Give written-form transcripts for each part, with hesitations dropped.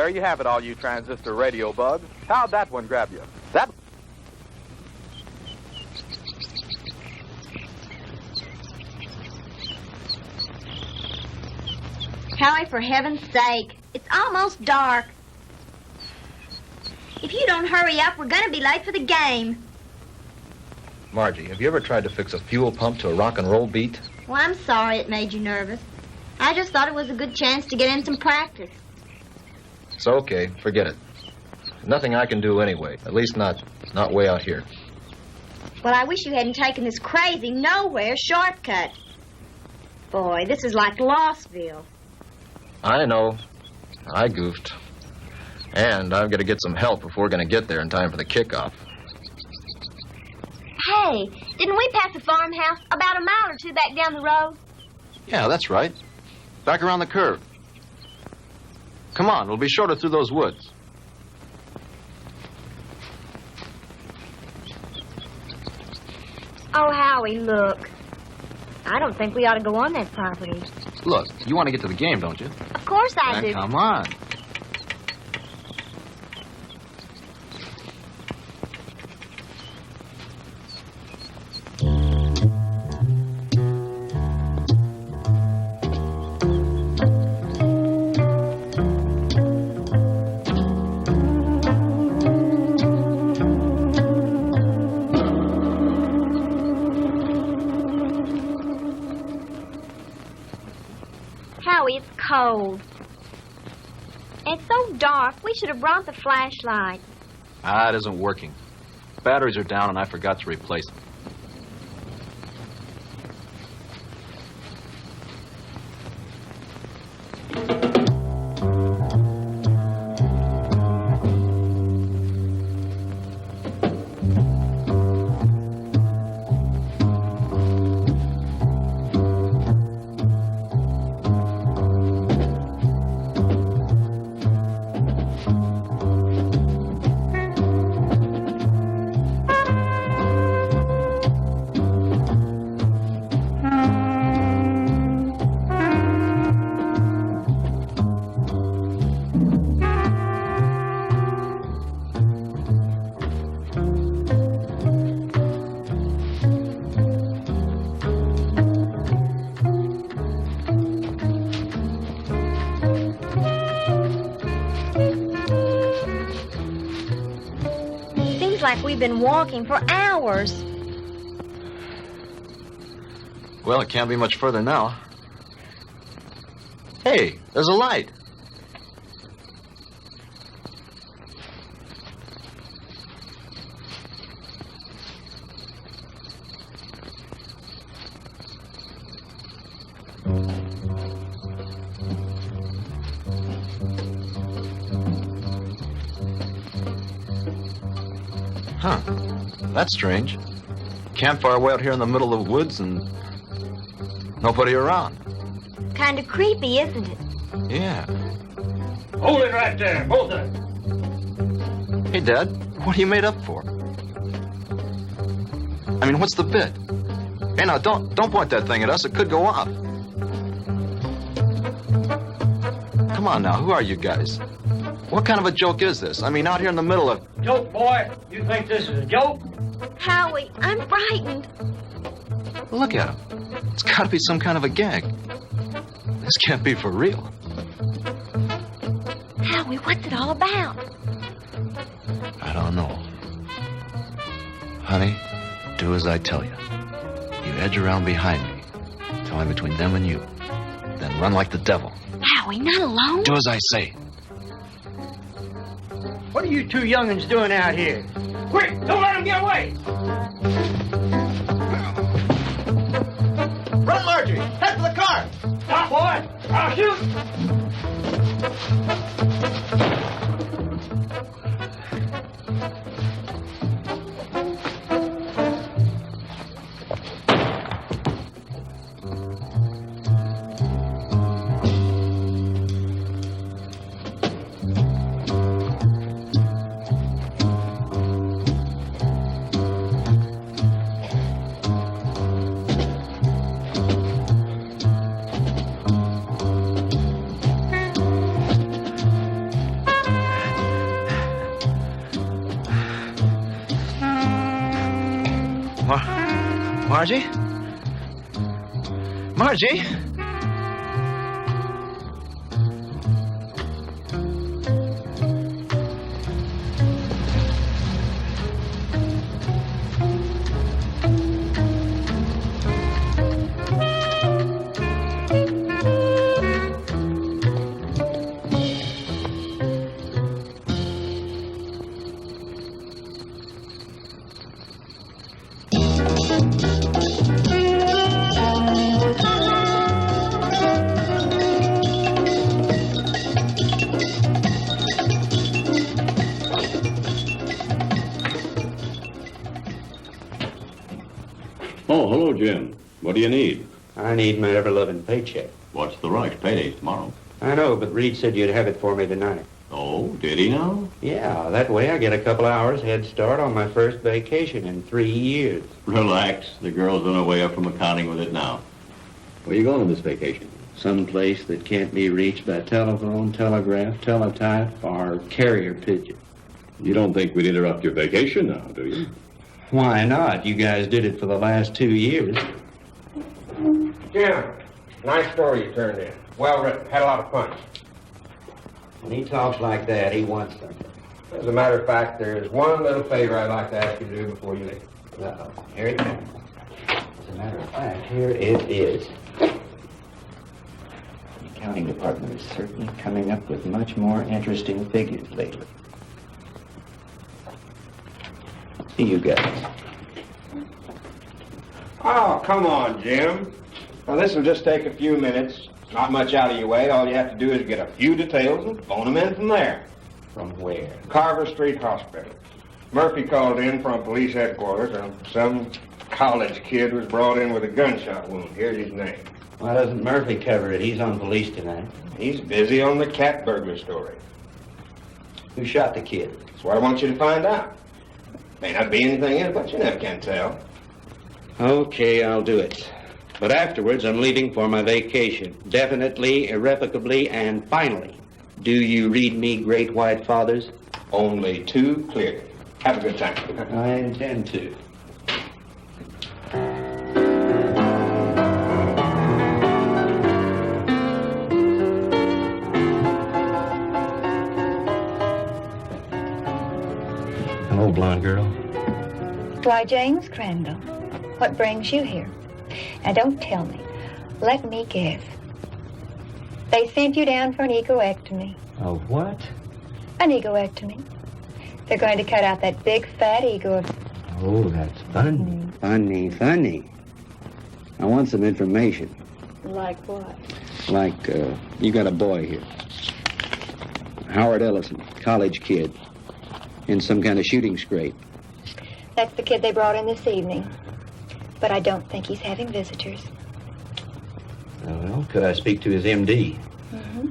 there you have it, all you transistor radio bugs. How'd that one grab you? That... Howie, for heaven's sake, it's almost dark. If you don't hurry up, we're going to be late for the game. Margie, have you ever tried to fix a fuel pump to a rock and roll beat? Well, I'm sorry it made you nervous. I just thought it was a good chance to get in some practice. It's okay. Forget it. Nothing I can do anyway. At least not way out here. Well, I wish you hadn't taken this crazy nowhere shortcut. Boy, this is like Lossville. I know. I goofed. And I've got to get some help if we're going to get there in time for the kickoff. Hey, didn't we pass a farmhouse about a mile or two back down the road? Yeah, that's right. Back around the curve. Come on, we'll be shorter through those woods. Oh, Howie, look. I don't think we ought to go on that property. Look, you want to get to the game, don't you? Of course I do. Come on. It's cold. It's so dark, we should have brought the flashlight. It isn't working. Batteries are down and I forgot to replace them. Like we've been walking for hours. Well, it can't be much further now. Hey, there's a light. Huh. That's strange. Campfire way out here in the middle of the woods and nobody around. Kind of creepy, isn't it? Yeah. Hold it right there, both of you. Hey, Dad, what are you made up for? I mean, what's the bit? Hey, now, don't point that thing at us. It could go off. Come on now, who are you guys? What kind of a joke is this? I mean, out here in the middle of... Joke, boy? You think this is a joke? Howie, I'm frightened. Look at him. It's got to be some kind of a gag. This can't be for real. Howie, what's it all about? I don't know. Honey, do as I tell you. You edge around behind me. Tell me between them and you. Then run like the devil. Howie, not alone. Do as I say. What are you two young'uns doing out here? Quick, don't let them get away! Run, Margie! Head for the car! Stop, boy! I'll shoot! Margie? Margie? Oh, hello, Jim. What do you need? I need my ever-loving paycheck. What's the rush? Payday's tomorrow. I know, but Reed said you'd have it for me tonight. Oh, did he now? Yeah, that way I get a couple hours head start on my first vacation in 3 years. Relax. The girl's on her way up from accounting with it now. Where you going on this vacation? Some place that can't be reached by telephone, telegraph, teletype, or carrier pigeon. You don't think we'd interrupt your vacation now, do you? Why not? You guys did it for the last 2 years. Jim, nice story you turned in. Well written. Had a lot of punch. When he talks like that, he wants something. As a matter of fact, there's one little favor I'd like to ask you to do before you leave. Uh-oh. Here it comes. As a matter of fact, here it is. The accounting department is certainly coming up with much more interesting figures lately. See you guys. Oh, come on, Jim. Now, this will just take a few minutes. Not much out of your way. All you have to do is get a few details and phone them in from there. From where? Carver Street Hospital. Murphy called in from police headquarters, and some college kid was brought in with a gunshot wound. Here's his name. Why doesn't Murphy cover it? He's on police tonight. He's busy on the cat burglar story. Who shot the kid? That's what I want you to find out. May not be anything in it, but you never can tell. Okay, I'll do it. But afterwards, I'm leaving for my vacation. Definitely, irrevocably, and finally. Do you read me, Great White Fathers? Only too clearly. Have a good time. I intend to. Hello, blonde girl. Why, James Crandall, what brings you here? Now, don't tell me. Let me guess. They sent you down for an egoectomy. Oh, what? An egoectomy. They're going to cut out that big fat ego of... Oh, that's funny. Funny. I want some information. Like what? Like, you got a boy here. Howard Ellison, college kid. In some kind of shooting scrape. That's the kid they brought in this evening. But I don't think he's having visitors. Well, could I speak to his MD? Mm-hmm.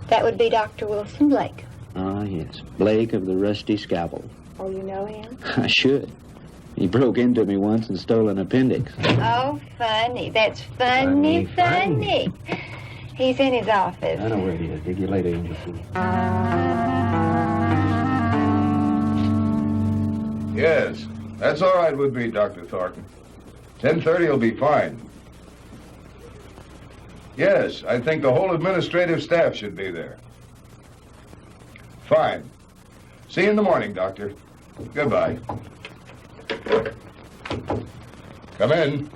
That would be Dr. Wilson Blake. Ah, yes. Blake of the Rusty Scalpel. Oh, you know him? I should. He broke into me once and stole an appendix. Oh, funny. That's funny. He's in his office. I know where he is. Dig you later, Angel. Yes, that's all right with me, Dr. Thornton. 10:30 will be fine. Yes, I think the whole administrative staff should be there. Fine. See you in the morning, Doctor. Goodbye. Come in.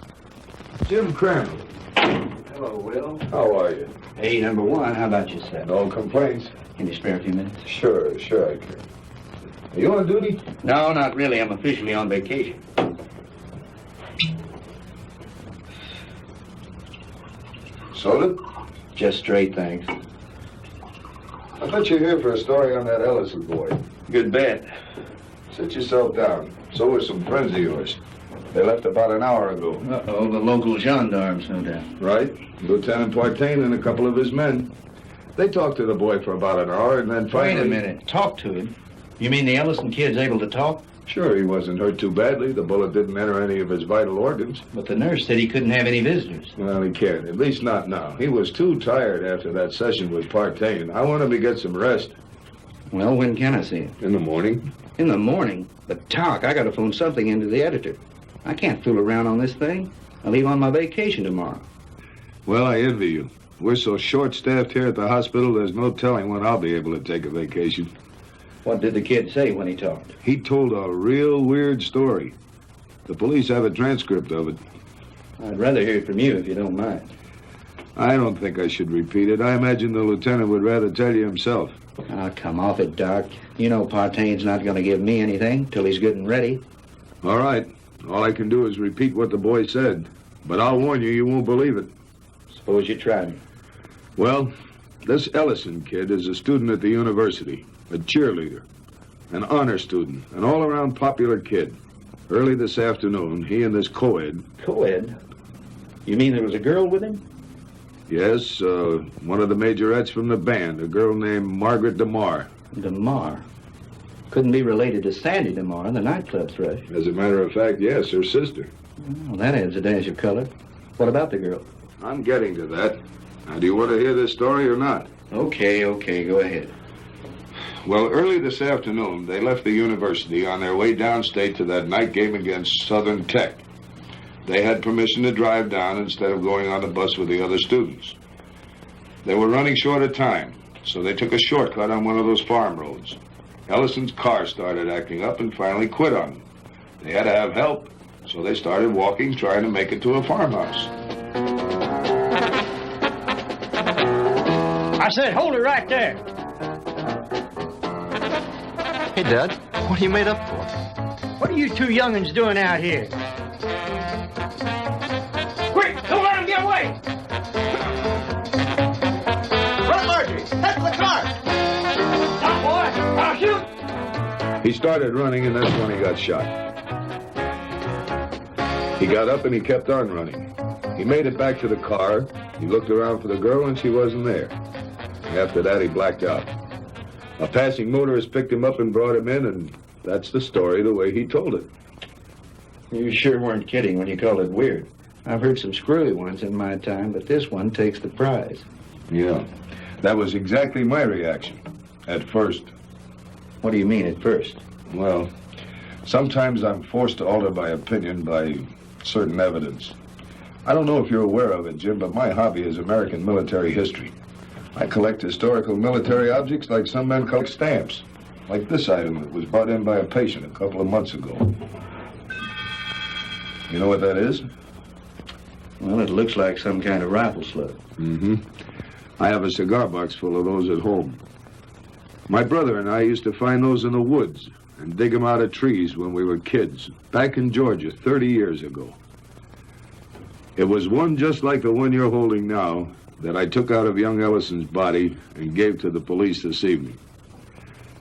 Jim Crandall. Hello, Will. How are you? Hey, number one, how about yourself? No complaints? Can you spare a few minutes? Sure I can. Are you on duty? No, not really. I'm officially on vacation. Soda? Just straight, thanks. I bet you're here for a story on that Ellison boy. Good bet. Sit yourself down. So are some friends of yours. They left about an hour ago. Uh-oh, the local gendarmes, no doubt. Right. Lieutenant Partain and a couple of his men. They talked to the boy for about an hour and then finally... Wait a minute. Talk to him? You mean the Ellison kid's able to talk? Sure, he wasn't hurt too badly. The bullet didn't enter any of his vital organs. But the nurse said he couldn't have any visitors. Well, he can't. At least not now. He was too tired after that session with Partain. I want him to get some rest. Well, when can I see him? In the morning. In the morning? But talk, I gotta phone something into the editor. I can't fool around on this thing. I leave on my vacation tomorrow. Well, I envy you. We're so short-staffed here at the hospital, there's no telling when I'll be able to take a vacation. What did the kid say when he talked? He told a real weird story. The police have a transcript of it. I'd rather hear it from you if you don't mind. I don't think I should repeat it. I imagine the lieutenant would rather tell you himself. Oh, come off it, Doc. You know Partaine's not going to give me anything till he's good and ready. All right. All I can do is repeat what the boy said. But I'll warn you, you won't believe it. Suppose you try me. Well, this Ellison kid is a student at the university, a cheerleader, an honor student, an all-around popular kid. Early this afternoon, he and this co-ed... Co-ed? You mean there was a girl with him? Yes, one of the majorettes from the band, a girl named Margaret DeMar. DeMar? Couldn't be related to Sandy DeMar, the nightclub thrush. As a matter of fact, yes, her sister. Well, that adds a dash of color. What about the girl? I'm getting to that. Now, do you want to hear this story or not? Okay, go ahead. Well, early this afternoon, they left the university on their way downstate to that night game against Southern Tech. They had permission to drive down instead of going on the bus with the other students. They were running short of time, so they took a shortcut on one of those farm roads. Ellison's car started acting up and finally quit on them. They had to have help, so they started walking, trying to make it to a farmhouse. I said, hold it right there. Hey, Dad, what are you made up for? What are you two young'uns doing out here? Quick, don't let him get away! Run, Margie! Head for the car! Stop, boy! I'll shoot! He started running, and that's when he got shot. He got up and he kept on running. He made it back to the car. He looked around for the girl, and she wasn't there. After that, he blacked out. A passing motorist picked him up and brought him in, and that's the story the way he told it. You sure weren't kidding when you called it weird. I've heard some screwy ones in my time, but this one takes the prize. Yeah, that was exactly my reaction, at first. What do you mean, at first? Well, sometimes I'm forced to alter my opinion by certain evidence. I don't know if you're aware of it, Jim, but my hobby is American military history. I collect historical military objects like some men collect stamps, like this item that was brought in by a patient a couple of months ago. You know what that is? Well, it looks like some kind of rifle slug. Mm-hmm. I have a cigar box full of those at home. My brother and I used to find those in the woods and dig them out of trees when we were kids, back in Georgia 30 years ago. It was one just like the one you're holding now that I took out of young Ellison's body and gave to the police this evening.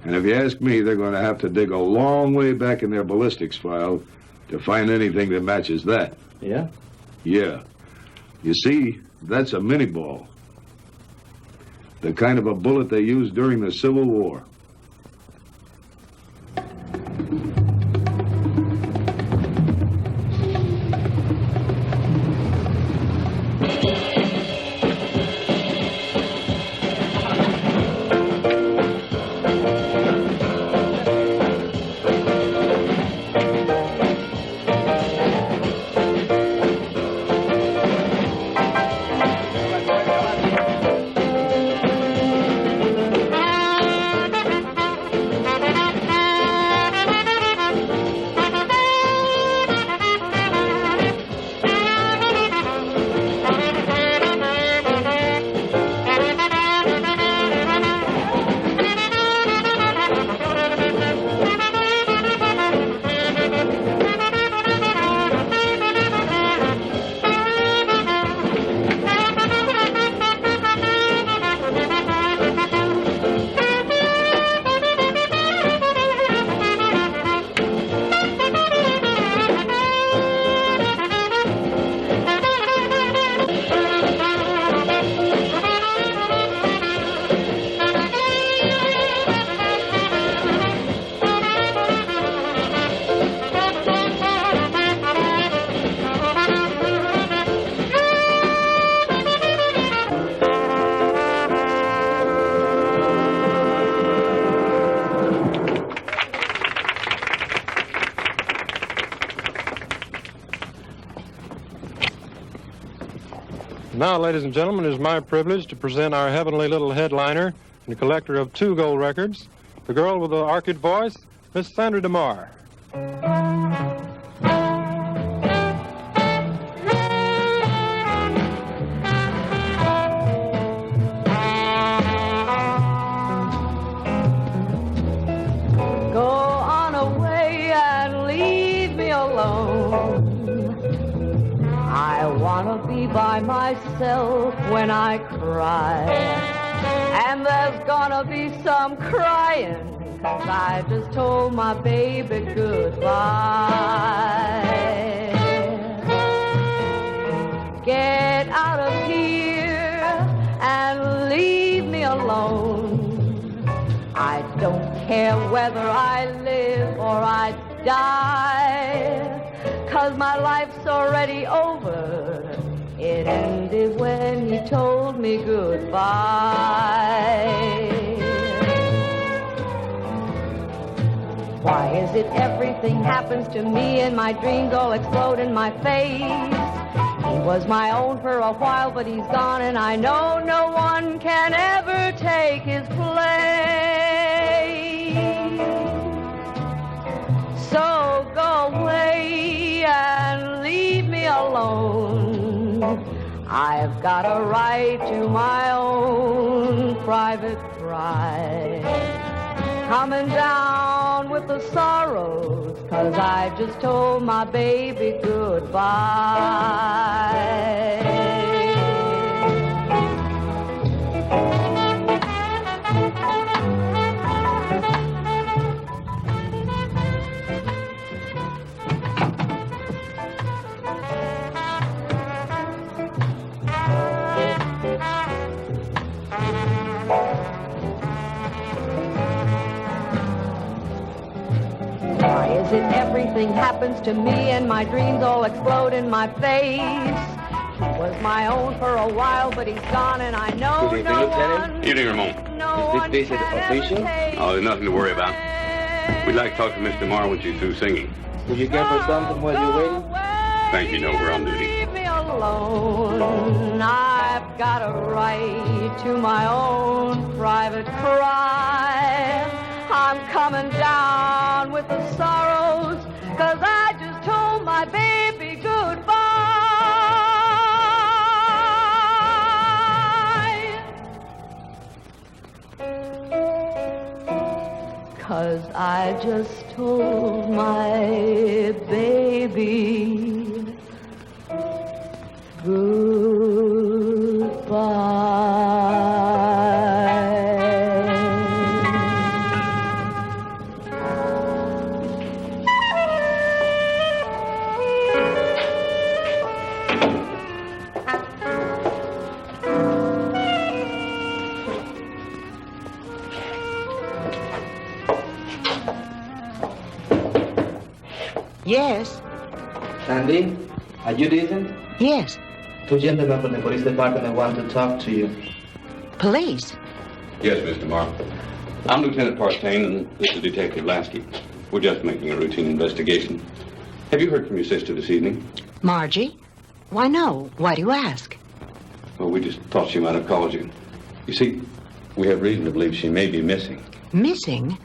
And if you ask me, they're going to have to dig a long way back in their ballistics file to find anything that matches that. Yeah? Yeah. You see, that's a mini ball. The kind of a bullet they used during the Civil War. Now, ladies and gentlemen, it is my privilege to present our heavenly little headliner and collector of 2 gold records, the girl with the orchid voice, Miss Sandra DeMar. By myself when I cry, and there's gonna be some crying, 'cause I just told my baby goodbye. Get out of here and leave me alone. I don't care whether I live or I die, 'cause my life's already over. It ended when he told me goodbye. Why is it everything happens to me and my dreams all explode in my face? He was my own for a while, but he's gone, and I know no one can ever take his place. So go away and leave me alone. I've got a right to my own private cry. Coming down with the sorrows, 'cause I just told my baby goodbye. Everything happens to me and my dreams all explode in my face. He was my own for a while, but he's gone, and I know Good evening, no Lieutenant. one. Evening, Ramon. No Is this visit official? Oh, there's nothing to worry about. We'd like to talk to Miss DeMar when she's through singing. Will you give her something while you're waiting? Thank you. No, we're on duty. Leave me alone. I've got a right to my own private cry. I'm coming down with the sorrows, 'cause I just told my baby goodbye. 'Cause I just told my baby Yes. Sandy, are you decent? Yes. 2 gentlemen from the police department want to talk to you. Police? Yes, Miss DeMar. I'm Lieutenant Partain, and this is Detective Lasky. We're just making a routine investigation. Have you heard from your sister this evening? Margie? Why, no. Why do you ask? Well, we just thought she might have called you. You see, we have reason to believe she may be missing. Missing?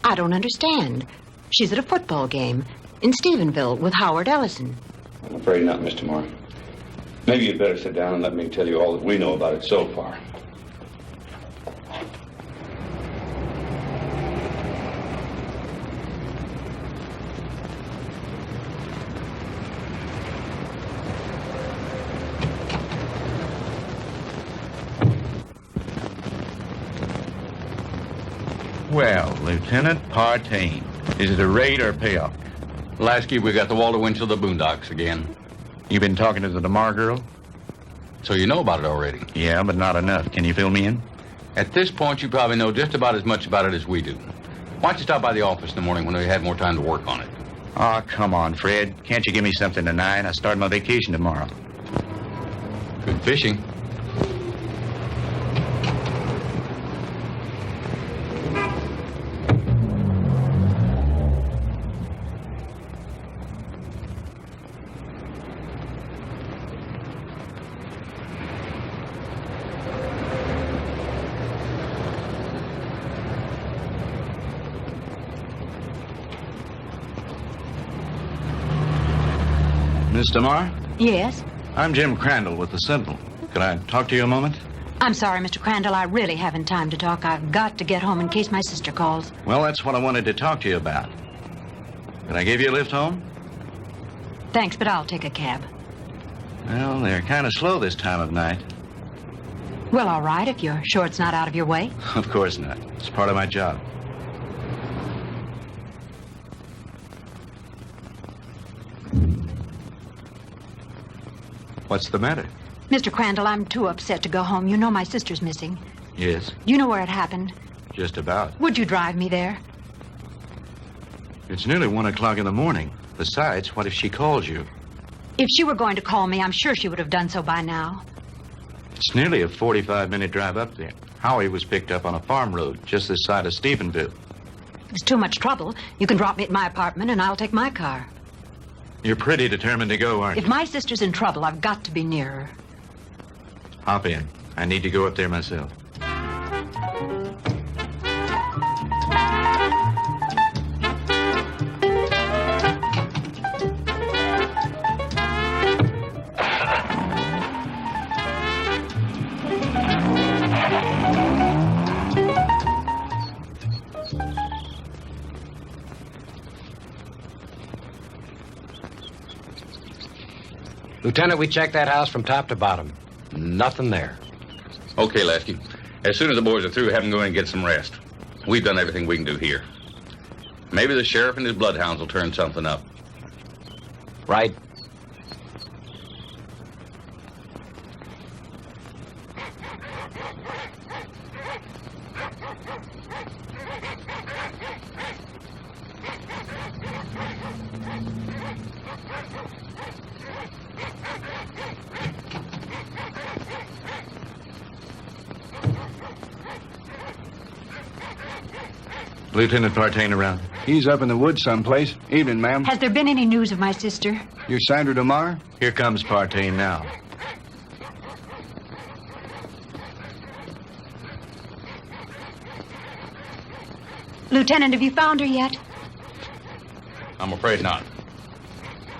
I don't understand. She's at a football game in Stephenville with Howard Ellison. I'm afraid not, Miss DeMar. Maybe you'd better sit down and let me tell you all that we know about it so far. Well, Lieutenant Partain, is it a raid or a payoff? Lasky, we got the Walter Winchell of the Boondocks again. You been talking to the DeMar girl? So you know about it already? Yeah, but not enough. Can you fill me in? At this point, you probably know just about as much about it as we do. Why don't you stop by the office in the morning when we had more time to work on it? Oh, come on, Fred. Can't you give me something tonight? I start my vacation tomorrow. Good fishing. Miss DeMar? Yes? I'm Jim Crandall with the Sentinel. Could I talk to you a moment? I'm sorry, Mr. Crandall. I really haven't time to talk. I've got to get home in case my sister calls. Well, that's what I wanted to talk to you about. Can I give you a lift home? Thanks, but I'll take a cab. Well, they're kind of slow this time of night. Well, all right, if you're sure it's not out of your way. Of course not. It's part of my job. What's the matter? Mr. Crandall, I'm too upset to go home. You know my sister's missing. Yes, You know where it happened. just about. Would you drive me there? It's nearly 1 o'clock in the morning. Besides, what if she calls you? If she were going to call me, I'm sure she would have done so by now. It's nearly a 45-minute drive up there. Howie was picked up on a farm road just this side of Stephenville. It's too much trouble. You can drop me at my apartment, and I'll take my car. You're pretty determined to go, aren't If you? my sister's in trouble, I've got to be near her. Hop in. I need to go up there myself. Lieutenant, we checked that house from top to bottom. Nothing there. Okay, Lasky. As soon as the boys are through, have them go in and get some rest. We've done everything we can do here. Maybe the sheriff and his bloodhounds will turn something up. Right. Lieutenant Partain around. He's up in the woods someplace. Evening, ma'am. Has there been any news of my sister? You're Sandra DeMar? Here comes Partain now. Lieutenant, have you found her yet? I'm afraid not.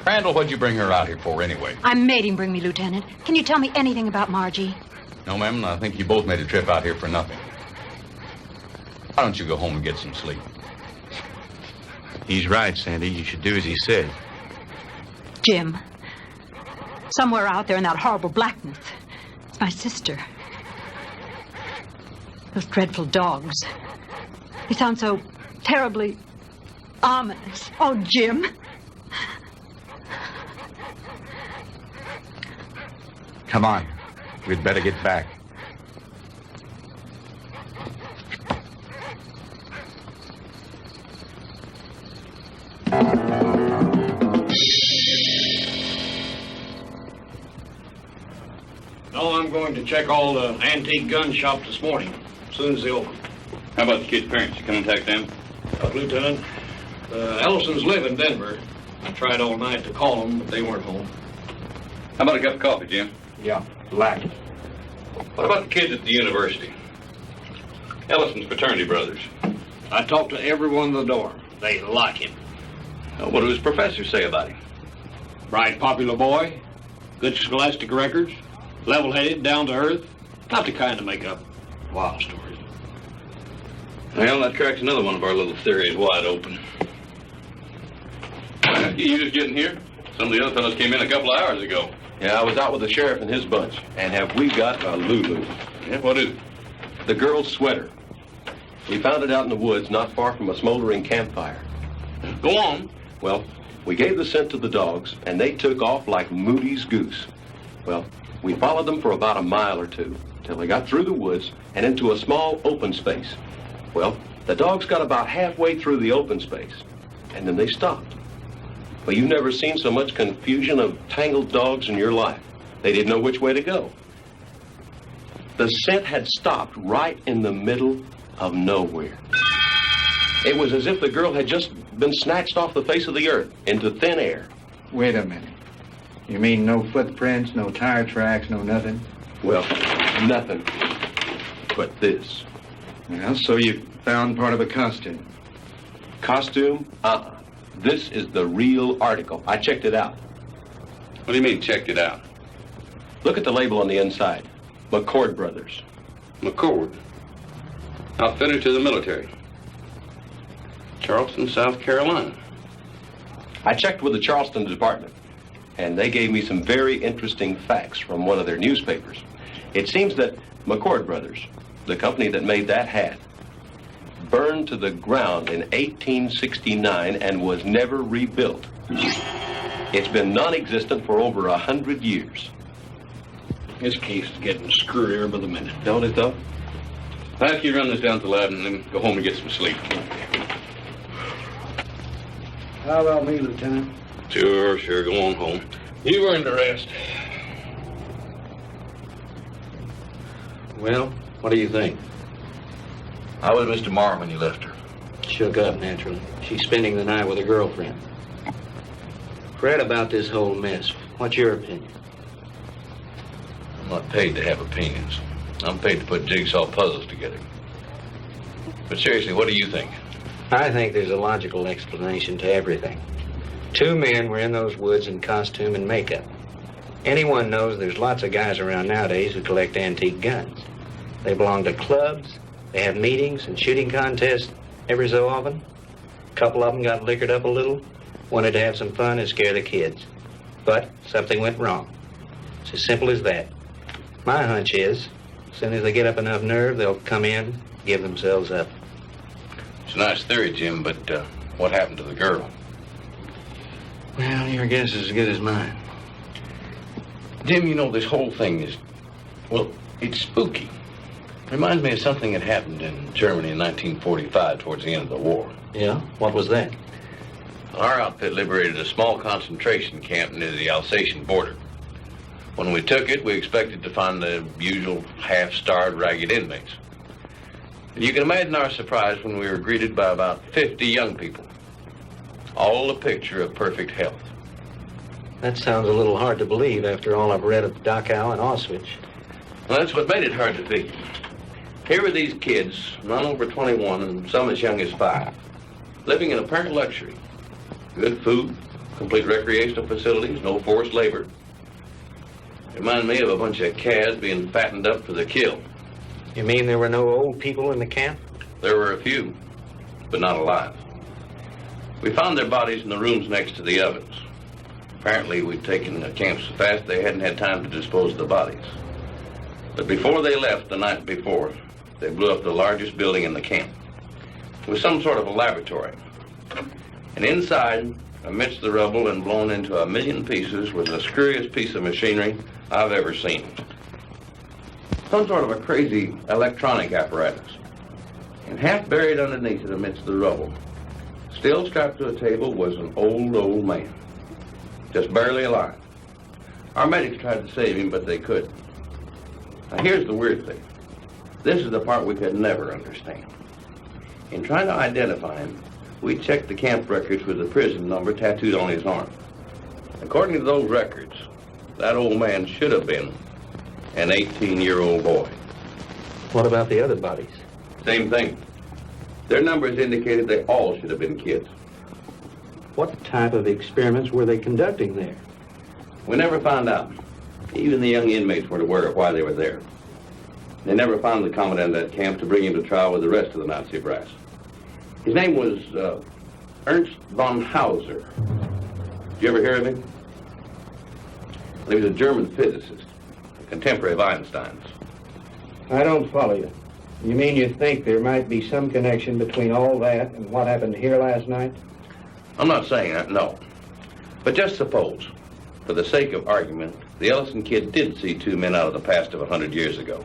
Crandall, what'd you bring her out here for anyway? I made him bring me, Lieutenant. Can you tell me anything about Margie? No, ma'am. I think you both made a trip out here for nothing. Why don't you go home and get some sleep? He's right, Sandy. You should do as he said. Jim. Somewhere out there in that horrible blackness. It's my sister. Those dreadful dogs. They sound so terribly ominous. Oh, Jim. Come on. We'd better get back. No, I'm going to check all the antique gun shops this morning, as soon as they open. How about the kid's parents? You contact them? Lieutenant, Ellisons live in Denver. I tried all night to call them, but they weren't home. How about a cup of coffee, Jim? Yeah, black. What about the kids at the university? Ellison's fraternity brothers. I talked to everyone in the dorm. They like him. What do his professors say about him? Bright, popular boy, good scholastic records, level-headed, down to earth. Not the kind to make up wild stories. Well, that cracks another one of our little theories wide open. You just getting here? Some of the other fellows came in a couple of hours ago. Yeah, I was out with the sheriff and his bunch. And have we got a Lulu? Yeah, what is it? The girl's sweater. We found it out in the woods not far from a smoldering campfire. Go on. Well, we gave the scent to the dogs, and they took off like Moody's goose. Well, we followed them for about a mile or two, till they got through the woods and into a small open space. Well, the dogs got about halfway through the open space, and then they stopped. Well, you've never seen so much confusion of tangled dogs in your life. They didn't know which way to go. The scent had stopped right in the middle of nowhere. It was as if the girl had just been snatched off the face of the earth into thin air. Wait a minute. You mean no footprints, no tire tracks, no nothing? Well, nothing but this. Well, so you found part of a costume. Costume? This is the real article. I checked it out. What do you mean, checked it out? Look at the label on the inside. McCord Brothers. McCord? Outfitted to the military. Charleston, South Carolina. I checked with the Charleston department, and they gave me some very interesting facts from one of their newspapers. It seems that McCord Brothers, the company that made that hat, burned to the ground in 1869 and was never rebuilt. It's been non-existent for over 100 years. This case is getting screwier by the minute. Don't it, though? I'll have you run this down to the lab and then go home and get some sleep. How about me, Lieutenant? Sure, go on home. You've earned a rest. Well, what do you think? How was Mr. Marr when you left her? Shook up, naturally. She's spending the night with a girlfriend. Fred, about this whole mess, what's your opinion? I'm not paid to have opinions. I'm paid to put jigsaw puzzles together. But seriously, what do you think? I think there's a logical explanation to everything. Two men were in those woods in costume and makeup. Anyone knows there's lots of guys around nowadays who collect antique guns. They belong to clubs, they have meetings and shooting contests every so often. A couple of them got liquored up a little, wanted to have some fun and scare the kids. But something went wrong. It's as simple as that. My hunch is, as soon as they get up enough nerve, they'll come in, give themselves up. It's a nice theory, Jim, but what happened to the girl? Well, your guess is as good as mine. Jim, you know, this whole thing is, well, it's spooky. Reminds me of something that happened in Germany in 1945 towards the end of the war. Yeah? What was that? Our outfit liberated a small concentration camp near the Alsatian border. When we took it, we expected to find the usual half-starved, ragged inmates. And you can imagine our surprise when we were greeted by about 50 young people, all a picture of perfect health. That sounds a little hard to believe after all I've read of Dachau and Auschwitz. Well, that's what made it hard to think. Here were these kids, none over 21 and some as young as 5, living in apparent luxury. Good food, complete recreational facilities, no forced labor. Reminded me of a bunch of calves being fattened up for the kill. You mean there were no old people in the camp? There were a few, but not alive. We found their bodies in the rooms next to the ovens. Apparently, we'd taken the camp so fast they hadn't had time to dispose of the bodies. But before they left the night before, they blew up the largest building in the camp. It was some sort of a laboratory. And inside, amidst the rubble and blown into 1,000,000 pieces, was the screwiest piece of machinery I've ever seen. Some sort of a crazy electronic apparatus. And half buried underneath it amidst the rubble, still strapped to a table, was an old man. Just barely alive. Our medics tried to save him, but they couldn't. Now here's the weird thing. This is the part we could never understand. In trying to identify him, we checked the camp records with the prison number tattooed on his arm. According to those records, that old man should have been an 18-year-old boy. What about the other bodies? Same thing. Their numbers indicated they all should have been kids. What type of experiments were they conducting there? We never found out. Even the young inmates weren't aware of why they were there. They never found the commandant of that camp to bring him to trial with the rest of the Nazi brass. His name was Ernst von Hauser. Did you ever hear of him? Well, he was a German physicist, a contemporary of Einstein's. I don't follow you. You mean you think there might be some connection between all that and what happened here last night? I'm not saying that, no. But just suppose, for the sake of argument, the Ellison kid did see two men out of the past of 100 years ago.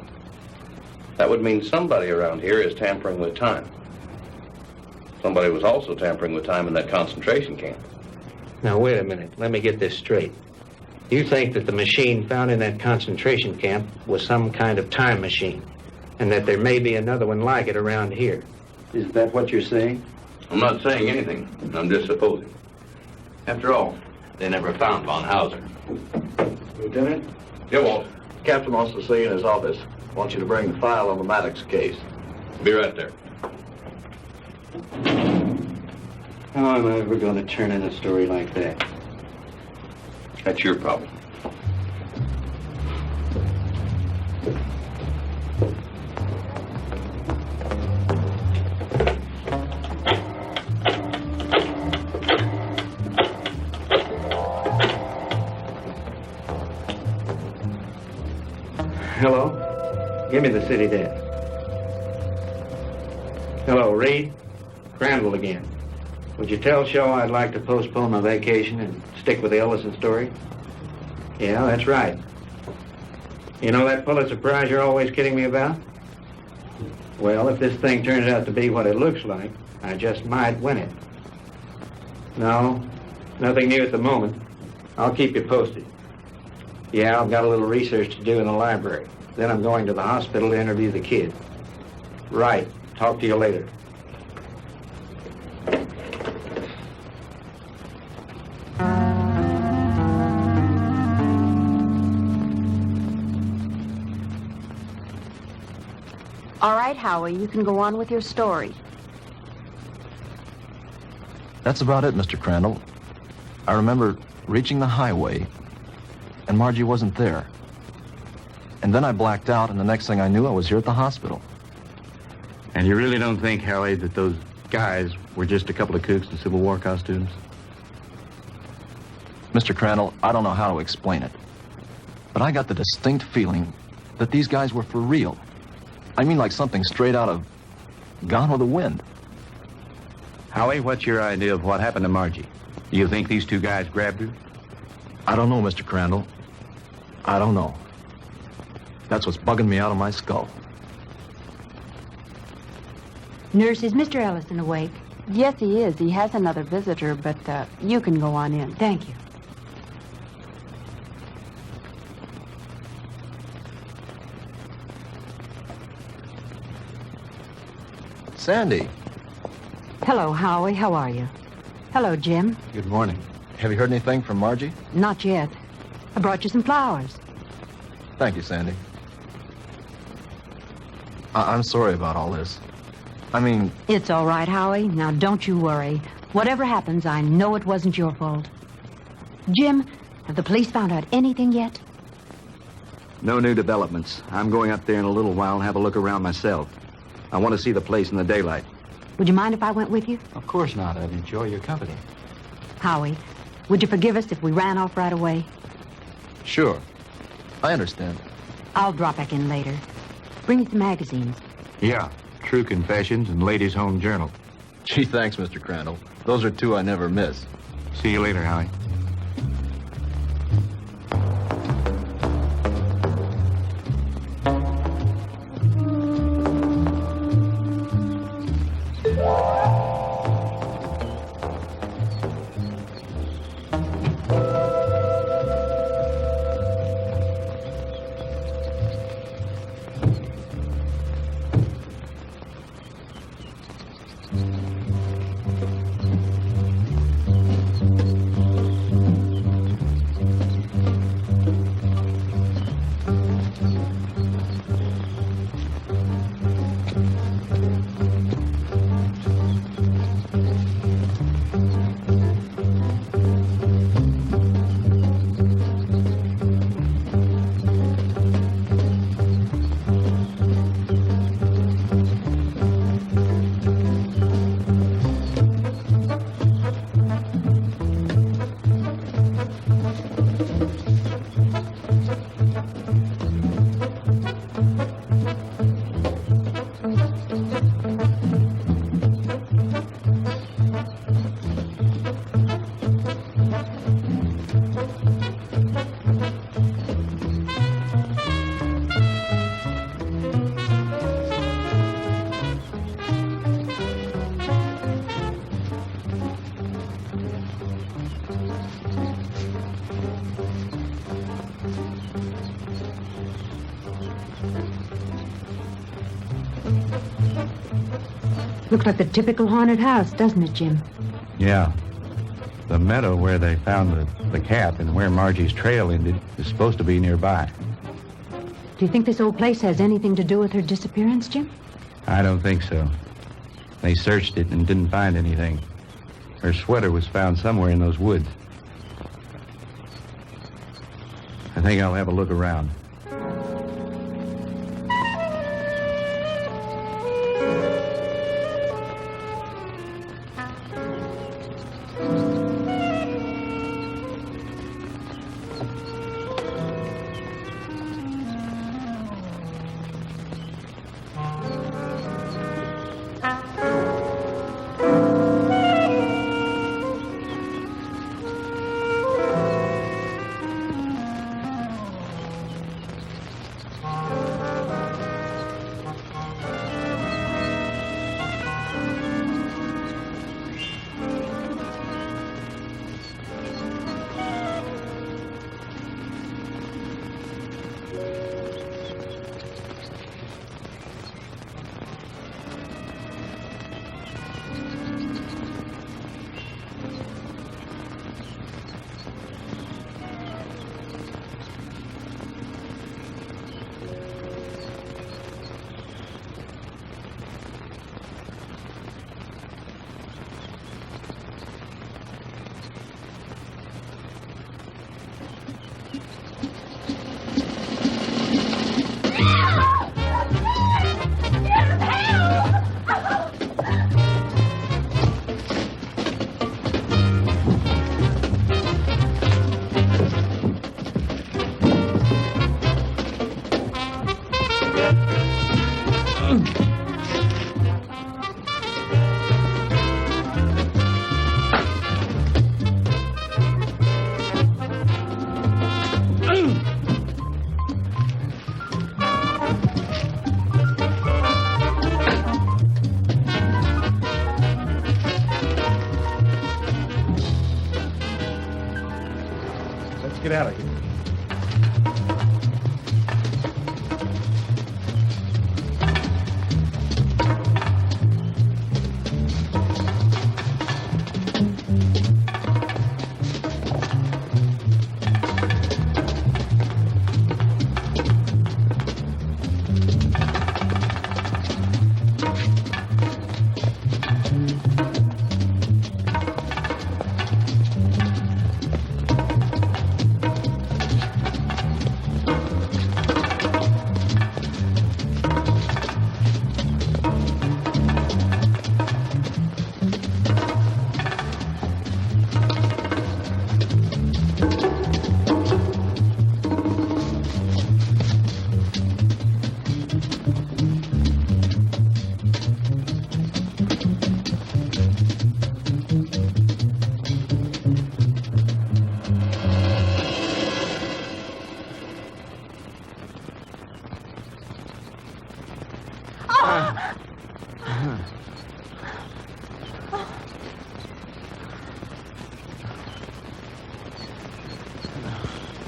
That would mean somebody around here is tampering with time. Somebody was also tampering with time in that concentration camp. Now, wait a minute. Let me get this straight. You think that the machine found in that concentration camp was some kind of time machine, and that there may be another one like it around here. Is that what you're saying? I'm not saying anything. I'm just supposing. After all, they never found von Hauser. Lieutenant? Yeah, Walt. Captain wants to see you in his office. Wants you to bring the file on the Maddox case. Be right there. How am I ever going to turn in a story like that? That's your problem. Hello? Give me the city desk. Hello, Reed? Crandall again. Would you tell Shaw I'd like to postpone my vacation and stick with the Ellison story? Yeah, that's right. You know that Pulitzer Prize you're always kidding me about? Well, if this thing turns out to be what it looks like, I just might win it. No, nothing new at the moment. I'll keep you posted. Yeah, I've got a little research to do in the library. Then I'm going to the hospital to interview the kid. Right. Talk to you later. All right, Howie, you can go on with your story. That's about it, Mr. Crandall. I remember reaching the highway, and Margie wasn't there. And then I blacked out, and the next thing I knew, I was here at the hospital. And you really don't think, Howie, that those guys were just a couple of kooks in Civil War costumes? Mr. Crandall, I don't know how to explain it, but I got the distinct feeling that these guys were for real. I mean, like something straight out of Gone with the Wind. Howie, what's your idea of what happened to Margie? Do you think these two guys grabbed her? I don't know, Mr. Crandall. I don't know. That's what's bugging me out of my skull. Nurse, is Mr. Ellison awake? Yes, he is. He has another visitor, but you can go on in. Thank you. Sandy. Hello, Howie. How are you? Hello, Jim. Good morning. Have you heard anything from Margie? Not yet. I brought you some flowers. Thank you, Sandy. I'm sorry about all this. I mean... It's all right, Howie. Now, don't you worry. Whatever happens, I know it wasn't your fault. Jim, have the police found out anything yet? No new developments. I'm going up there in a little while and have a look around myself. I want to see the place in the daylight. Would you mind if I went with you? Of course not. I'd enjoy your company. Howie, would you forgive us if we ran off right away? Sure. I understand. I'll drop back in later. Bring me some magazines. Yeah. True Confessions and Ladies' Home Journal. Gee, thanks, Mr. Crandall. Those are two I never miss. See you later, Howie. Looks like the typical haunted house, doesn't it, Jim? Yeah. The meadow where they found the cap and where Margie's trail ended is supposed to be nearby. Do you think this old place has anything to do with her disappearance, Jim? I don't think so. They searched it and didn't find anything. Her sweater was found somewhere in those woods. think I'll have a look around. Get out of here.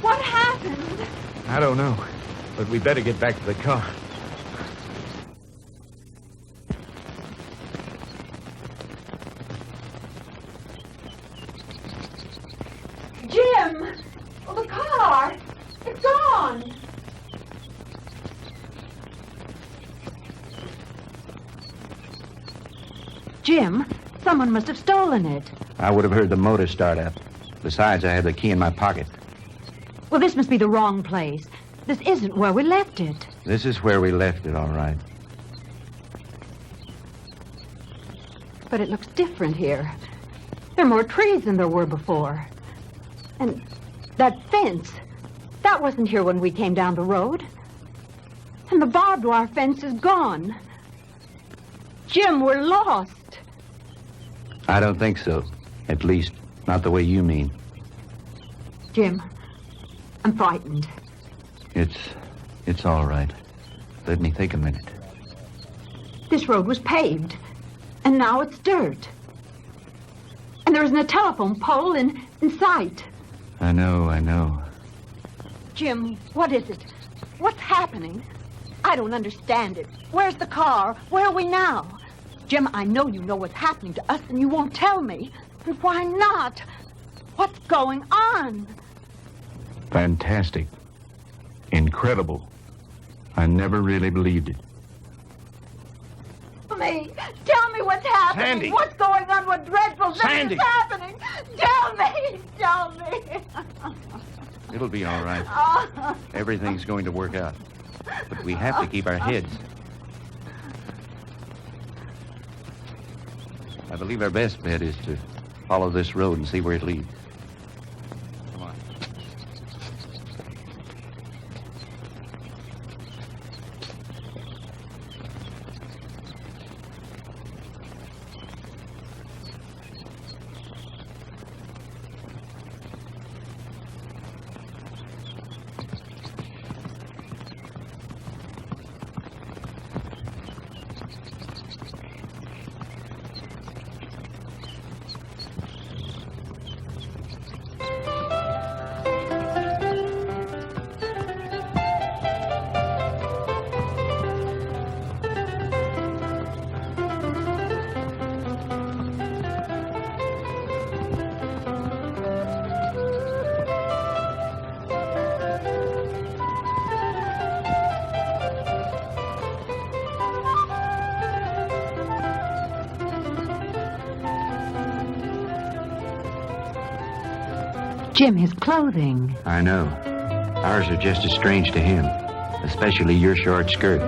What happened? I don't know, but we better get back to the car. Jim! Oh, the car! It's gone! Jim, someone must have stolen it. I would have heard the motor start up. Besides, I had the key in my pocket. Well, this must be the wrong place. This isn't where we left it. This is where we left it, all right. But it looks different here. There are more trees than there were before. And that fence, that wasn't here when we came down the road. And the barbed wire fence is gone. Jim, we're lost. I don't think so. At least, not the way you mean. Jim, I'm frightened. It's all right. Let me think a minute. This road was paved, and now it's dirt. And there isn't a telephone pole in sight. I know. Jim, what is it? What's happening? I don't understand it. Where's the car? Where are we now? Jim, I know you know what's happening to us, and you won't tell me. And why not? What's going on? Fantastic. Incredible. I never really believed it. Tell me what's happening. Sandy. What's going on? What dreadful thing Sandy. is happening? Tell me. It'll be all right. Everything's going to work out. But we have to keep our heads. I believe our best bet is to follow this road and see where it leads. Come on. Jim, his clothing. I know. Ours are just as strange to him, especially your short skirt.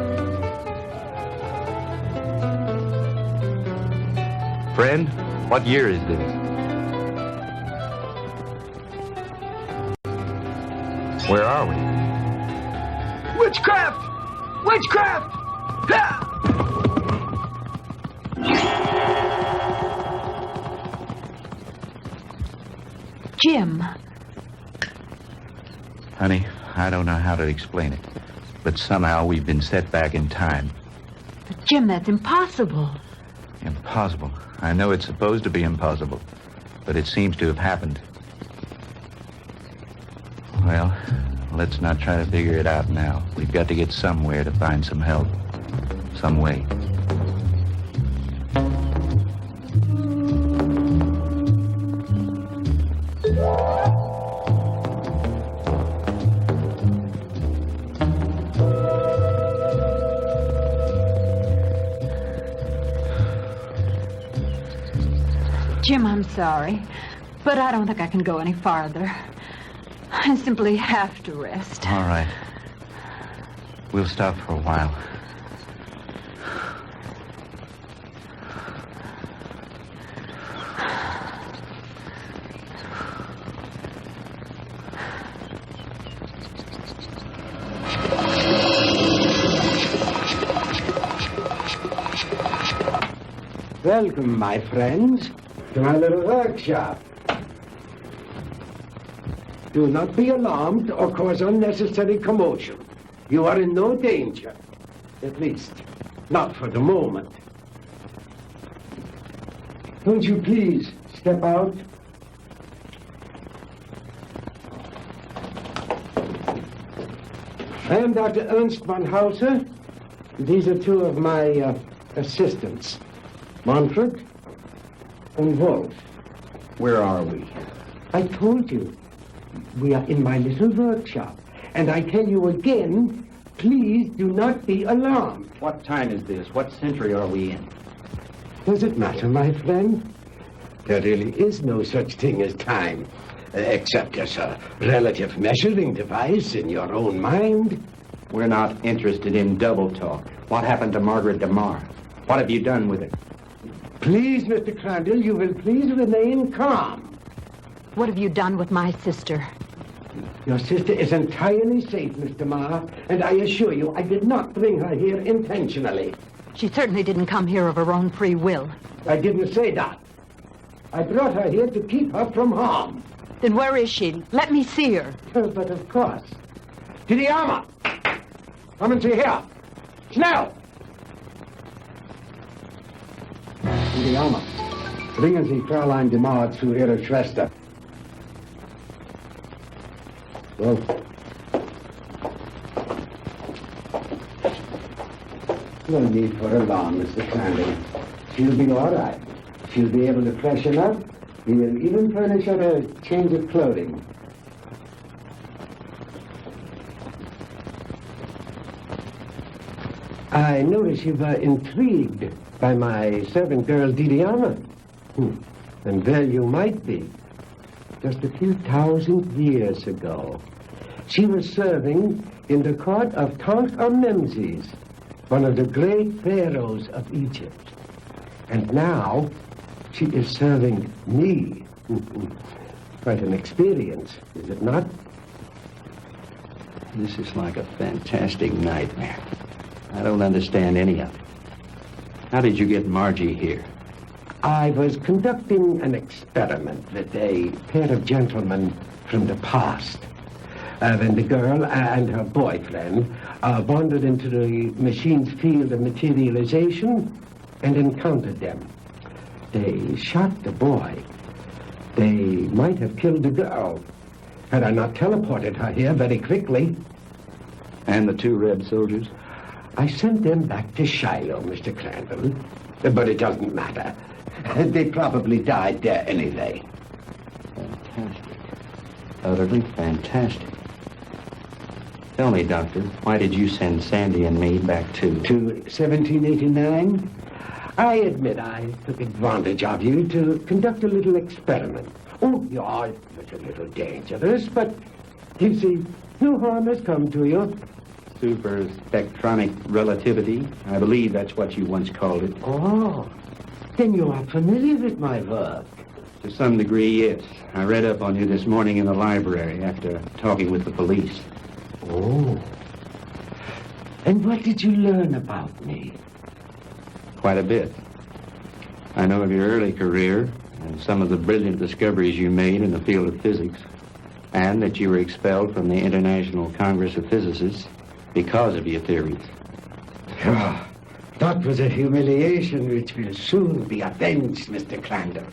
Friend, what year is this? Where are we? Witchcraft! Witchcraft! Ha! Jim. Honey, I don't know how to explain it, but somehow we've been set back in time. But Jim, that's impossible. Impossible. I know it's supposed to be impossible, but it seems to have happened. Well, let's not try to figure it out now. We've got to get somewhere to find some help. Some way. Jim, I'm sorry, but I don't think I can go any farther. I simply have to rest. All right. We'll stop for a while. Welcome, my friends, to my little workshop. Do not be alarmed or cause unnecessary commotion. You are in no danger. At least, not for the moment. Won't you please step out? I am Dr. Ernst von Hauser. These are two of my assistants, Manfred and Wolf. Where are we? I told you. We are in my little workshop. And I tell you again, please do not be alarmed. What time is this? What century are we in? Does it matter, my friend? There really is no such thing as time, except as a relative measuring device in your own mind. We're not interested in double talk. What happened to Margaret DeMar? What have you done with it? Please, Mr. Crandall, you will please remain calm. What have you done with my sister? Your sister is entirely safe, Mr. Marr, and I assure you I did not bring her here intentionally. She certainly didn't come here of her own free will. I didn't say that. I brought her here to keep her from harm. Then where is she? Let me see her. But of course. To the armor! Kommen Sie her! Schnell! To the armor. Bringen Sie Fräulein DeMar zu ihrer Schwester. Well, no need for alarm, Mr. Crandall. She'll be all right. She'll be able to freshen up. We will even furnish her a change of clothing. I notice you were intrigued by my servant girl, Didiana. And well you might be. Just a few thousand years ago, She was serving in the court of Tutankhamun, one of the great pharaohs of Egypt. And now she is serving me. Quite an experience, is it not? This is like a fantastic nightmare. I don't understand any of it. How did you get Margie here? I was conducting an experiment with a pair of gentlemen from the past. When the girl and her boyfriend wandered into the machine's field of materialization and encountered them. They shot the boy. They might have killed the girl had I not teleported her here very quickly. And the two red soldiers? I sent them back to Shiloh, Mr. Crandall. But it doesn't matter. They probably died there anyway. Fantastic. Utterly fantastic. Tell me, Doctor, why did you send Sandy and me back to 1789? I admit I took advantage of you to conduct a little experiment. Oh, yeah, it was a little dangerous, but you see, no harm has come to you. Super spectronic relativity? I believe that's what you once called it. Oh, then you are familiar with my work. To some degree, yes. I read up on you this morning in the library after talking with the police. Oh. And what did you learn about me? Quite a bit. I know of your early career and some of the brilliant discoveries you made in the field of physics, and that you were expelled from the International Congress of Physicists because of your theories. Oh, that was a humiliation which will soon be avenged, Mr. Crandall.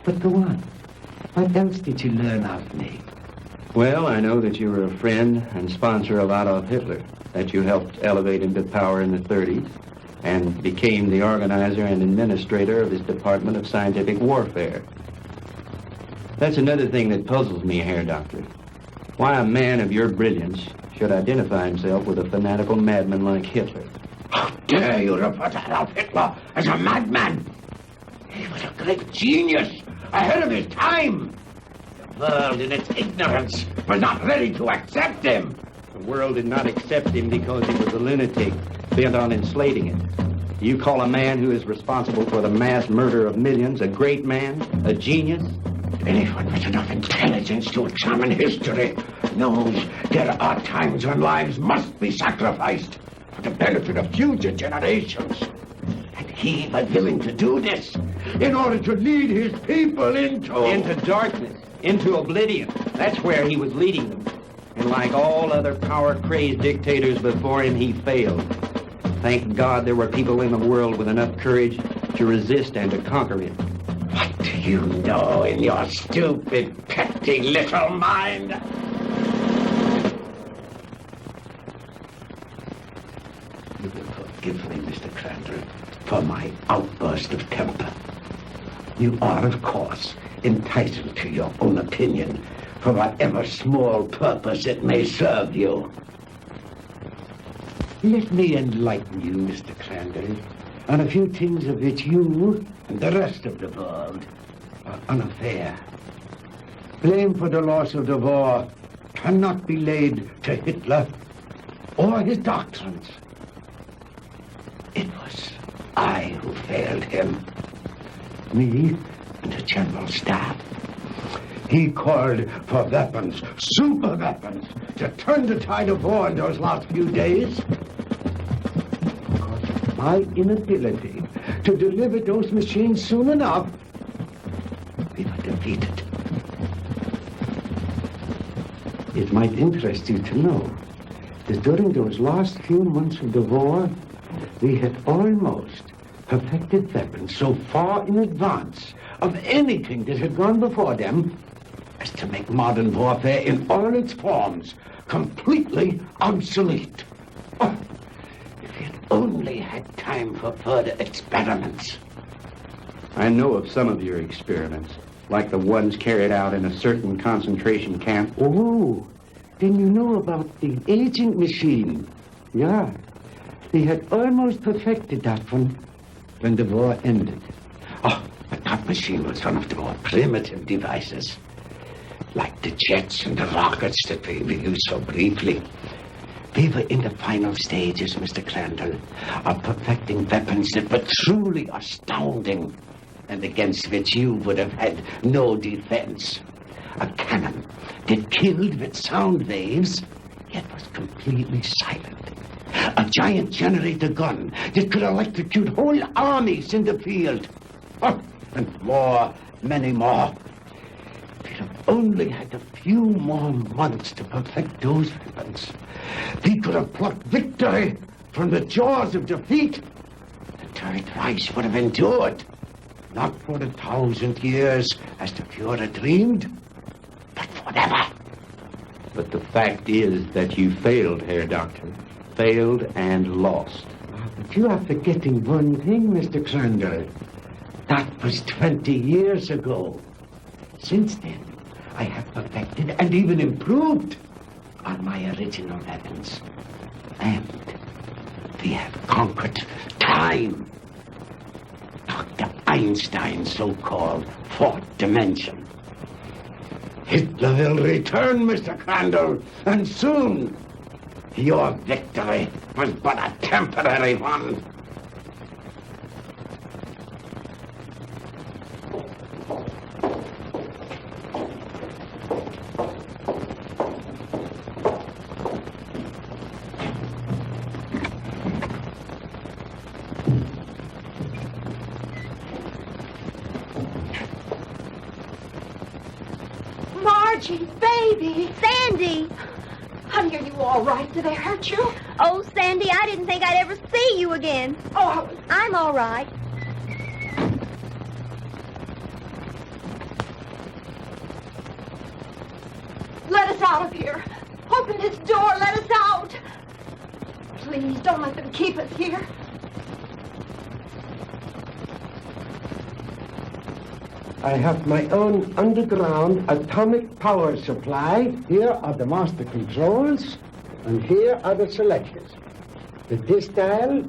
But go on. What else did you learn of me? Well, I know that you were a friend and sponsor of Adolf Hitler, that you helped elevate him to power in the 30s, and became the organizer and administrator of his Department of Scientific Warfare. That's another thing that puzzles me, Herr Doctor. Why a man of your brilliance should identify himself with a fanatical madman like Hitler. How dare you refer to Adolf Hitler as a madman? He was a great genius, ahead of his time. The world, in its ignorance, was not ready to accept him. The world did not accept him because he was a lunatic, bent on enslaving it. You call a man who is responsible for the mass murder of millions a great man, a genius? Anyone with enough intelligence to examine history knows there are times when lives must be sacrificed for the benefit of future generations. And he was willing to do this in order to lead his people into darkness, into oblivion. That's where he was leading them. And like all other power-crazed dictators before him, he failed. Thank God there were people in the world with enough courage to resist and to conquer him. What do you know in your stupid, petty little mind? You will forgive me, Mr. Crandall, for my outburst of temper. You are, of course, entitled to your own opinion, for whatever small purpose it may serve you. Let me enlighten you, Mr. Crandall, on a few things of which you and the rest of the world are unaware. Blame for the loss of the war cannot be laid to Hitler or his doctrines. It was I who failed him. Me and the General Staff. He called for weapons, super weapons, to turn the tide of war in those last few days. Because of my inability to deliver those machines soon enough, we were defeated. It might interest you to know that during those last few months of the war, we had almost perfected weapons so far in advance of anything that had gone before them as to make modern warfare in all its forms completely obsolete. Oh, if we had only had time for further experiments. I know of some of your experiments, like the ones carried out in a certain concentration camp. Oh, then you know about the aging machine. Yeah, they had almost perfected that one when the war ended. Oh, but that machine was one of the more primitive devices. like the jets and the rockets that we used so briefly. We were in the final stages, Mr. Crandall, of perfecting weapons that were truly astounding and against which you would have had no defense. A cannon that killed with sound waves, yet was completely silent. A giant generator gun that could electrocute whole armies in the field. Oh, and more, many more. We'd have only had a few more months to perfect those weapons. We could have plucked victory from the jaws of defeat. The Third Reich would have endured. Not for 1,000 years, as the Fuhrer dreamed, but forever. But the fact is that you failed, Herr Doctor. Failed and lost. But you are forgetting one thing, Mr. Crandall. That was 20 years ago. Since then, I have perfected and even improved on my original weapons. And we have conquered time. Dr. Einstein's so-called fourth dimension. Hitler will return, Mr. Crandall, and soon. Your victory was but a temporary one. Margie, baby. Sandy! Honey, are you all right? Did I hurt you? Oh, Sandy, I didn't think I'd ever see you again. Oh, I'm all right. let us out of here. Open this door. Let us out. Please, don't let them keep us here. I have my own underground atomic power supply. Here are the master controls, and here are the selectors. With this dial,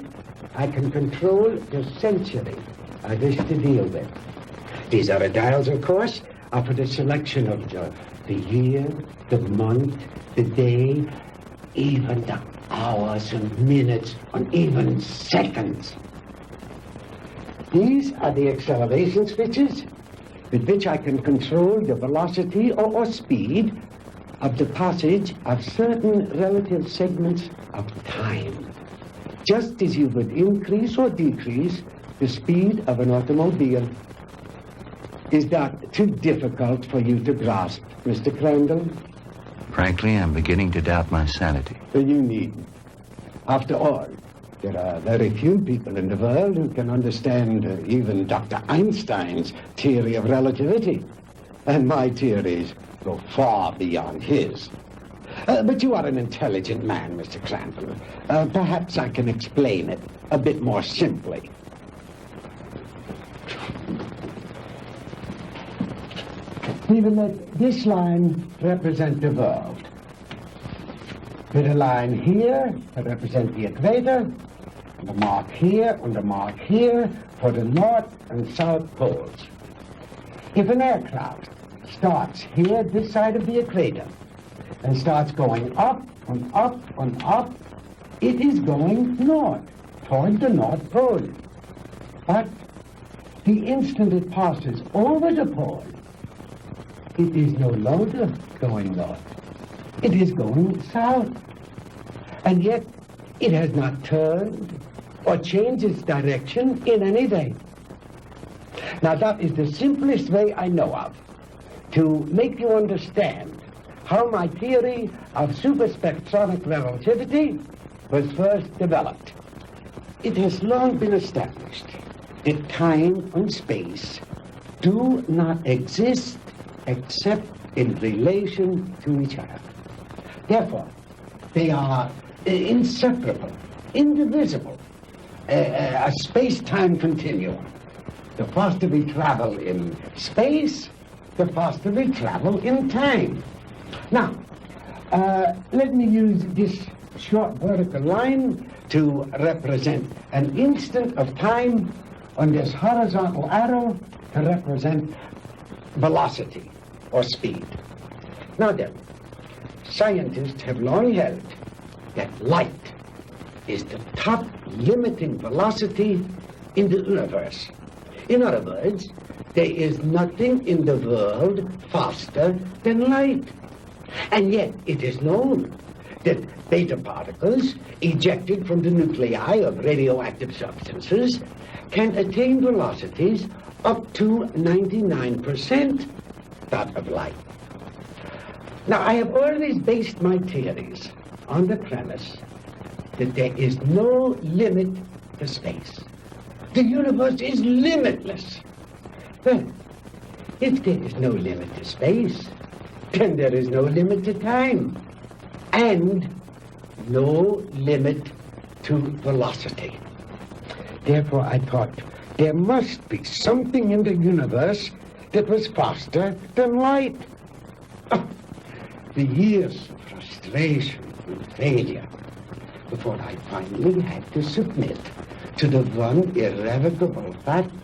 I can control the century I wish to deal with. These other dials, of course, are for the selection of the year, the month, the day, even the hours and minutes, and even seconds. These are the acceleration switches with which I can control the velocity or speed of the passage of certain relative segments of time, just as you would increase or decrease the speed of an automobile. Is that too difficult for you to grasp, Mr. Crandall? Frankly, I'm beginning to doubt my sanity. You needn't. After all, there are very few people in the world who can understand even Dr. Einstein's theory of relativity. And my theories go far beyond his. But you are an intelligent man, Mr. Crandall. Perhaps I can explain it a bit more simply. We will let this line represent the world. With a line here to represent the equator, and a mark here and a mark here for the north and south poles. If an aircraft starts here, this side of the equator, and starts going up and up and up, it is going north, toward the North Pole. But the instant it passes over the pole, it is no longer going north. It is going south. And yet, it has not turned or changed its direction in any way. Now, that is the simplest way I know of to make you understand how my theory of superspectronic relativity was first developed. It has long been established that time and space do not exist except in relation to each other. Therefore, they are inseparable, indivisible, a space-time continuum. The faster we travel in space, the faster we travel in time. Now, let me use this short vertical line to represent an instant of time, and this horizontal arrow to represent velocity or speed. Now then, scientists have long held that light is the top limiting velocity in the universe. In other words, there is nothing in the world faster than light. And yet it is known that beta particles ejected from the nuclei of radioactive substances can attain velocities up to 99% that of light. Now, I have always based my theories on the premise that there is no limit to space. The universe is limitless. Well, if there is no limit to space, then there is no limit to time, and no limit to velocity. Therefore, I thought there must be something in the universe that was faster than light. Oh, the years of frustration and failure before I finally had to submit to the one irrevocable fact: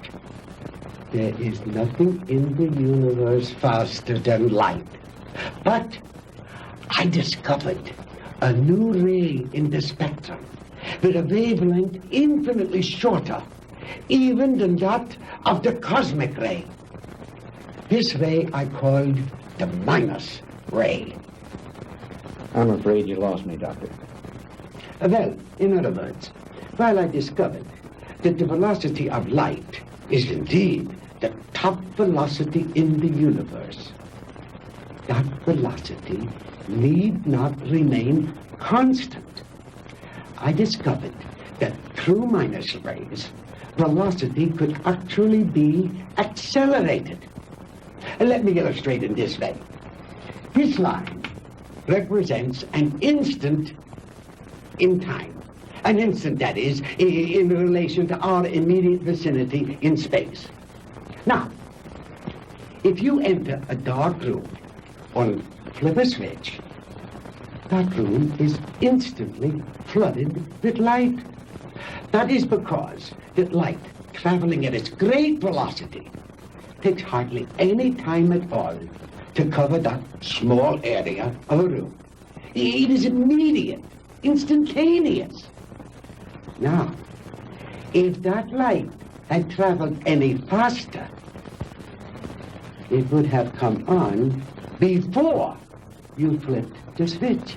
there is nothing in the universe faster than light. But I discovered a new ray in the spectrum with a wavelength infinitely shorter even than that of the cosmic ray. This ray I called the minus ray. I'm afraid you lost me, Doctor. Well, in other words, while I discovered that the velocity of light is indeed the top velocity in the universe, that velocity need not remain constant. I discovered that through minus rays, velocity could actually be accelerated. And let me illustrate in this way. This line represents an instant in time. An instant, that is, in relation to our immediate vicinity in space. Now, if you enter a dark room or flip a switch, that room is instantly flooded with light. That is because that light, traveling at its great velocity, takes hardly any time at all to cover that small area of a room. It is immediate, instantaneous. Now, if that light had traveled any faster, it would have come on before you flipped the switch.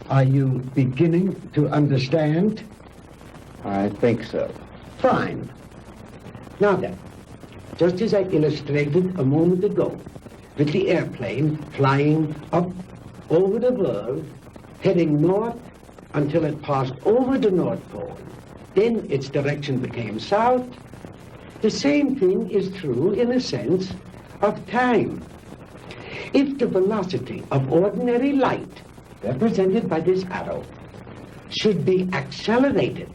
Are you beginning to understand? I think so. Fine. Now then, just as I illustrated a moment ago, with the airplane flying up over the world, heading north until it passed over the North Pole, then its direction became south. The same thing is true, in a sense, of time. If the velocity of ordinary light, represented by this arrow, should be accelerated,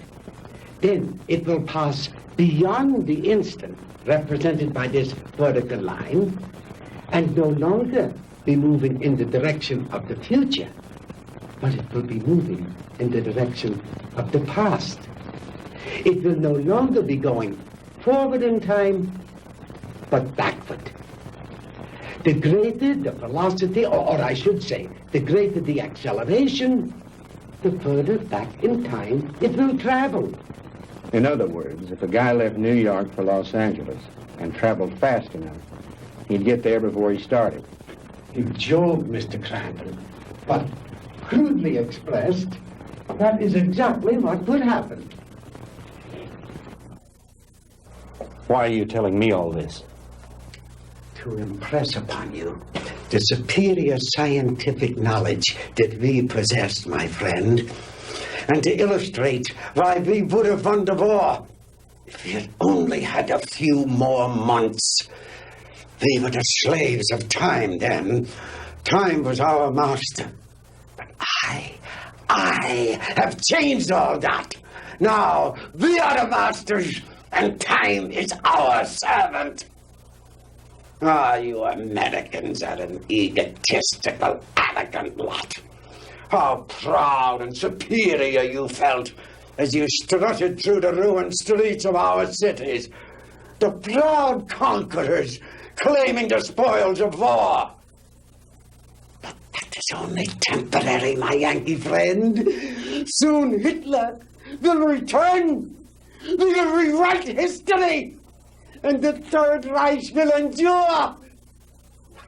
then it will pass beyond the instant, represented by this vertical line, and no longer be moving in the direction of the future, but it will be moving in the direction of the past. It will no longer be going forward in time, but backward. The greater the velocity, or I should say, the greater the acceleration, the further back in time it will travel. In other words, if a guy left New York for Los Angeles and traveled fast enough, he'd get there before he started. You joke, Mr. Crandall, but crudely expressed, that is exactly what would happen. Why are you telling me all this? To impress upon you the superior scientific knowledge that we possess, my friend, and to illustrate why we would have won the war if we had only had a few more months. We were the slaves of time then. Time was our master. But I have changed all that. Now we are the masters, and time is our servant. Ah, you Americans are an egotistical, arrogant lot. How proud and superior you felt as you strutted through the ruined streets of our cities. The proud conquerors claiming the spoils of war. It's only temporary, my Yankee friend. Soon Hitler will return. We will rewrite history. And the Third Reich will endure. Not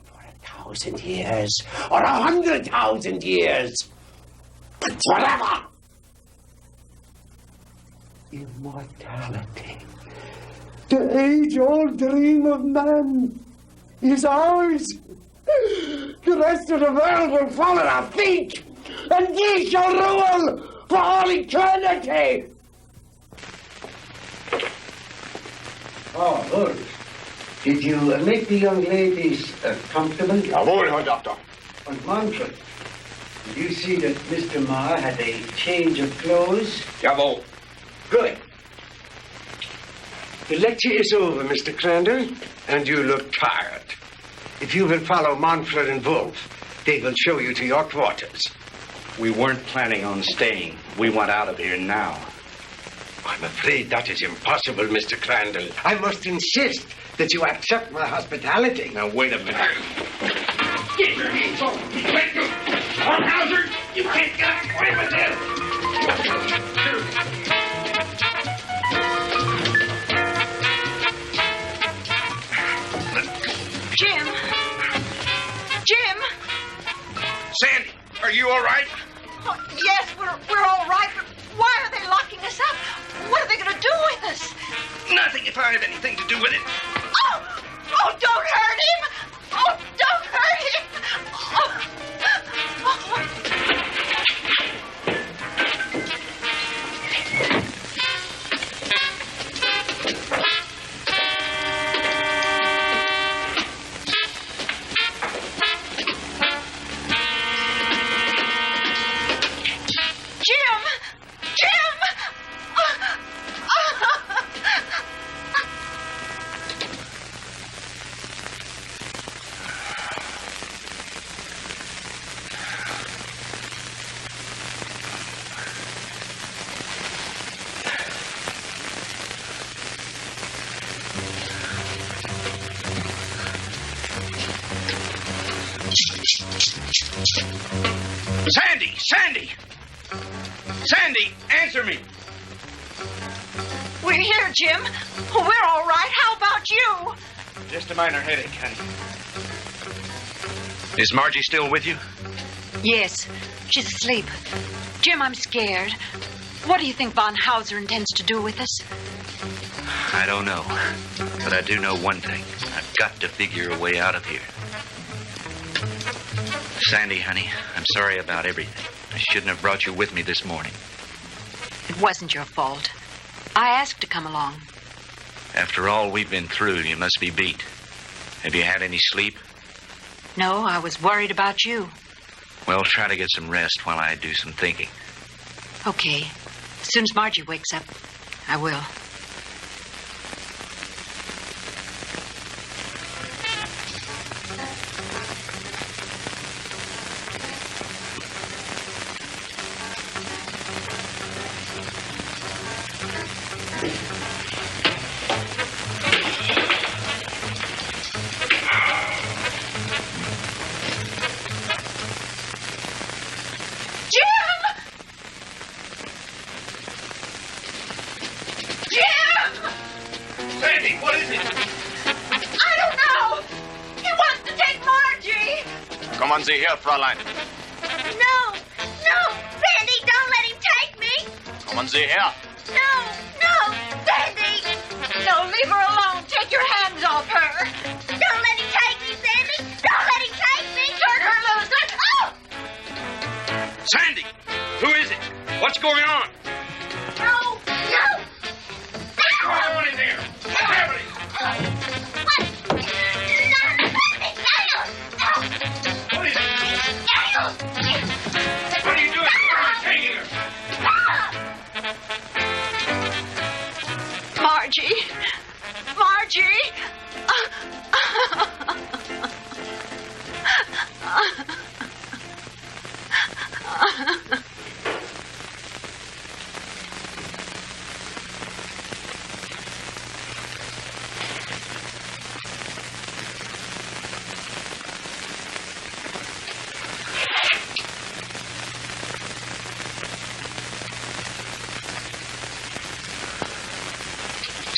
for 1,000 years or 100,000 years, but forever. Immortality. The age-old dream of man is ours. The rest of the world will fall at our feet, and we shall rule for all eternity. Oh, good. Did you make the young ladies comfortable? Jawohl, Herr Doctor. And Manfred, did you see that Mr. Marr had a change of clothes? Jawohl. Good. The lecture is over, Mr. Crandall, and you look tired. If you will follow Manfred and Wolf, they will show you to your quarters. We weren't planning on staying. We want out of here now. I'm afraid that is impossible, Mr. Crandall. I must insist that you accept my hospitality. Now, wait a minute. Get your hands off me. Let go. Hornhauser, you can't get away with this. Jim! Jim! Sandy, are you all right? Oh, yes, we're all right, but why are they locking us up? What are they going to do with us? Nothing if I have anything to do with it. Oh! Oh, don't hurt him! Oh, don't hurt him! Oh. Sandy! Sandy! Sandy, answer me! We're here, Jim. We're all right. How about you? Just a minor headache, honey. Is Margie still with you? Yes, she's asleep. Jim, I'm scared. What do you think Von Hauser intends to do with us? I don't know. But I do know one thing. I've got to figure a way out of here. Sandy, honey, I'm sorry about everything. I shouldn't have brought you with me this morning. It wasn't your fault. I asked to come along. After all we've been through, you must be beat. Have you had any sleep? No, I was worried about you. Well, try to get some rest while I do some thinking. Okay. As soon as Margie wakes up, I will. Sandy, what is it? I don't know. He wants to take Margie. Kommen Sie her, Fräulein. No, Sandy, don't let him take me. Kommen Sie her. No, Sandy. No, leave her alone. Take your hands off her. Don't let him take me, Sandy. Don't let him take me. Turn her loose. Oh! Sandy, who is it? What's going on? No. What's going on in there? What's happening? What is it? What are you doing? Where are you taking her? Margie!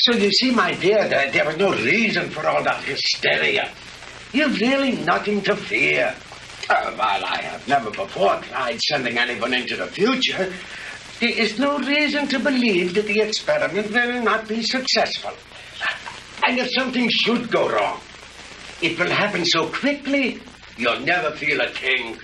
So you see, my dear, there was no reason for all that hysteria. You've really nothing to fear. While I have never before tried sending anyone into the future, there is no reason to believe that the experiment will not be successful. And if something should go wrong, it will happen so quickly, you'll never feel a thing.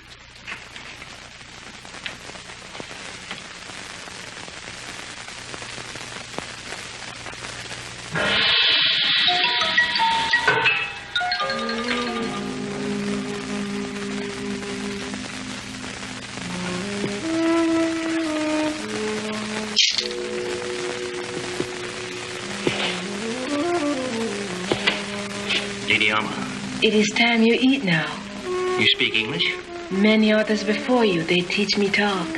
It is time you eat now. You speak English? Many others before you, they teach me talk.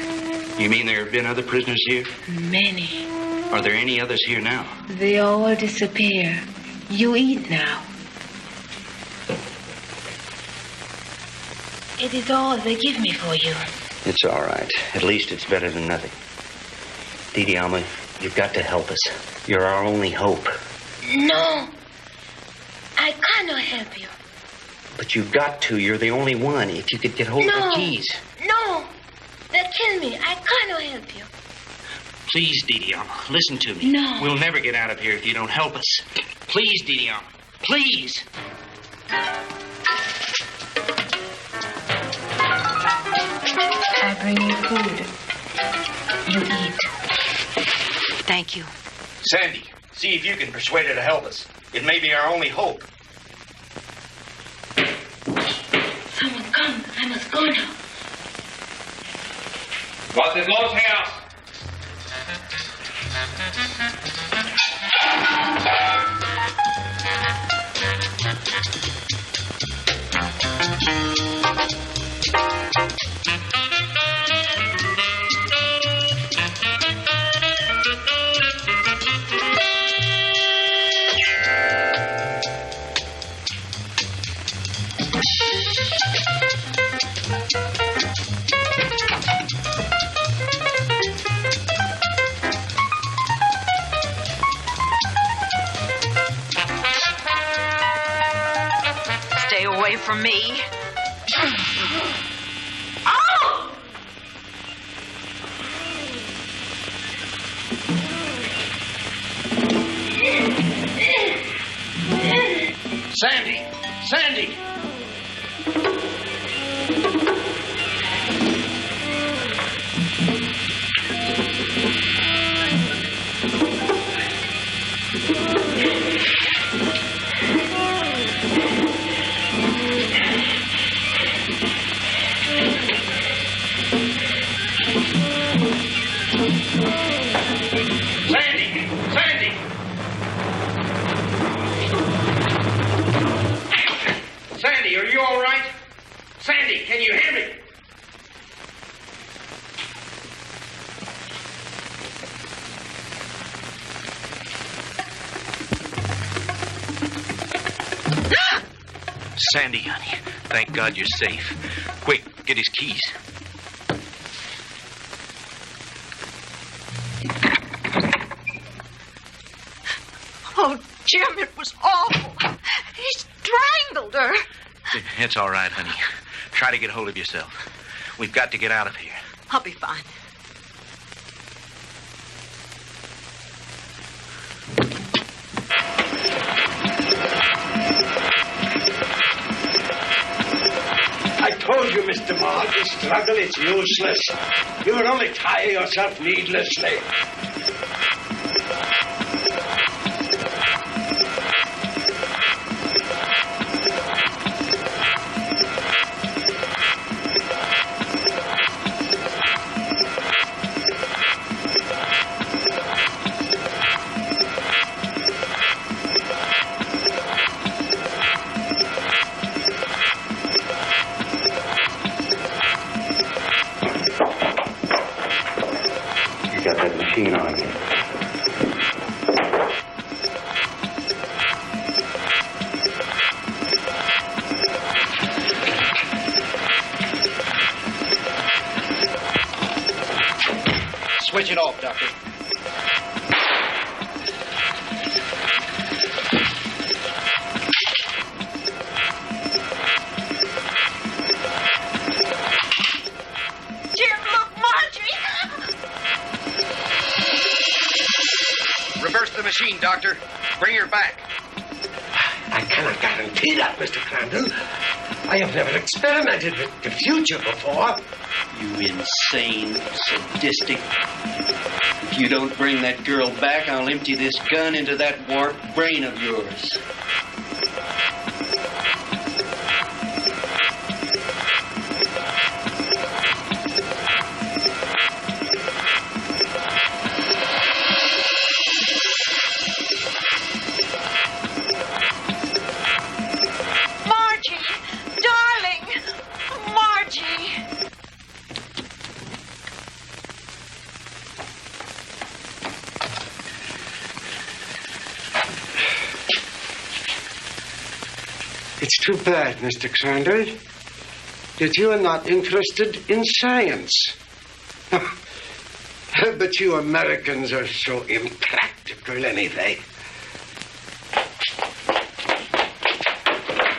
You mean there have been other prisoners here? Many. Are there any others here now? They all disappear. You eat now. It is all they give me for you. It's all right. At least it's better than nothing. Didi Alma, you've got to help us. You're our only hope. No. I cannot help you. But you've got to. You're the only one. If you could get hold of the keys. No. They'll kill me. I cannot help you. Please, Didi Alma, listen to me. No. We'll never get out of here if you don't help us. Please, Didi Alma. Please. I bring you food. You eat. Thank you. Sandy, see if you can persuade her to help us. It may be our only hope. Someone come. I must go now. Was ist los, Herr? Stay away from me. Sandy! Sandy! Sandy! Sandy! Sandy, are you all right? Sandy, can you hear me? Sandy, honey, thank God you're safe. Quick, get his keys. Oh, Jim, it was awful. He strangled her. It's all right, honey. Try to get hold of yourself. We've got to get out of here. I'll be fine. I told you, Mr. Maud, the struggle is useless. You will only tire yourself needlessly. You got that machine on you. Switch it off, Doctor. machine, Doctor. Bring her back. I cannot guarantee that, Mr. Crandall. I have never experimented with the future before. You insane, sadistic. If you don't bring that girl back, I'll empty this gun into that warped brain of yours. It's too bad, Mr. Crandall, that you are not interested in science. But you Americans are so impractical anyway.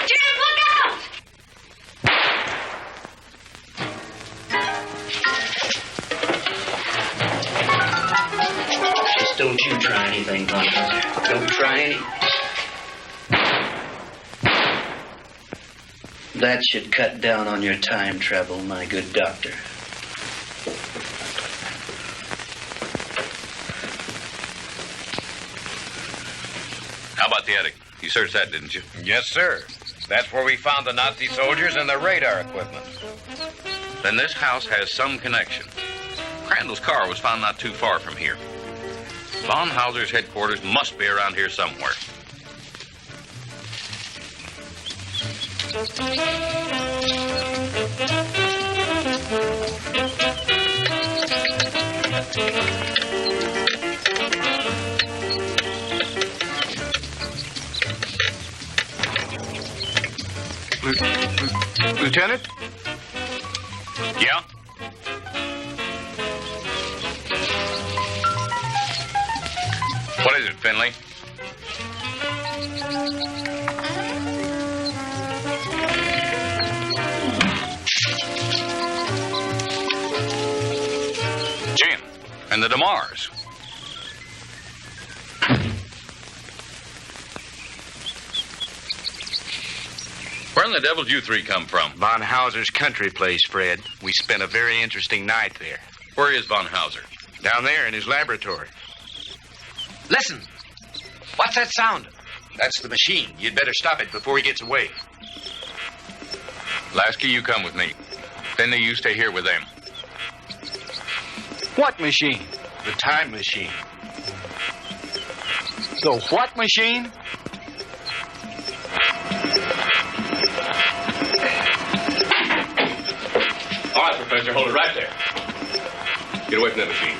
Jim, look out! Just don't you try anything, Von. Don't try anything. That should cut down on your time travel, my good doctor. How about the attic? You searched that, didn't you? Yes, sir. That's where we found the Nazi soldiers and their radar equipment. Then this house has some connection. Crandall's car was found not too far from here. Von Hauser's headquarters must be around here somewhere. Lieutenant? Yeah? What is it, Finley? Jim and the DeMars. Where in the devil did you three come from? Von Hauser's country place, Fred. We spent a very interesting night there. Where is Von Hauser? Down there in his laboratory. Listen. What's that sound? That's the machine. You'd better stop it before he gets away. Lasky, you come with me. Finley, you stay here with them. What machine? The time machine. The what machine? All right, Professor, hold it right there. Get away from that machine.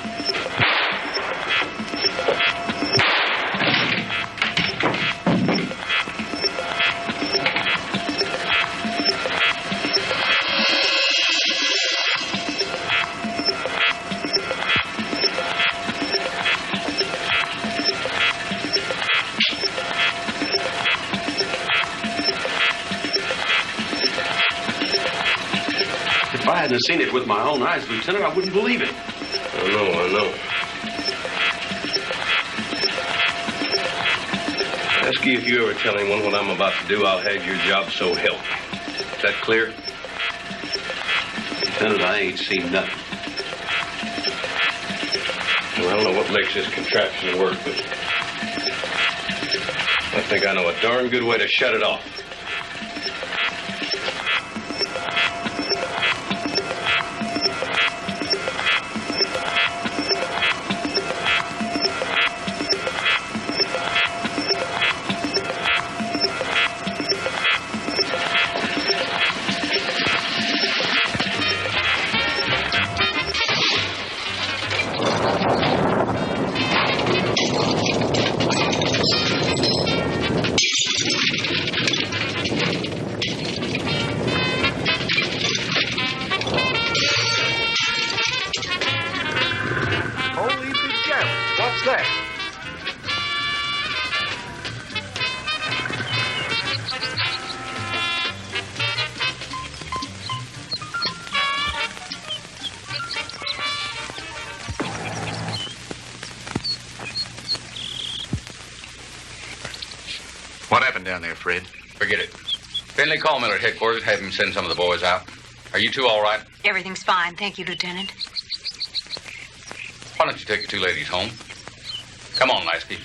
If I hadn't seen it with my own eyes, Lieutenant, I wouldn't believe it. I know. Lasky, if you ever tell anyone what I'm about to do, I'll have your job so help me. Is that clear? Lieutenant, I ain't seen nothing. Well, I don't know what makes this contraption work, but I think I know a darn good way to shut it off. happened down there, Fred? Forget it. Finley, call Miller at headquarters. Have him send some of the boys out. Are you two all right? Everything's fine. Thank you, Lieutenant. Why don't you take the two ladies home? Come on, Lasky.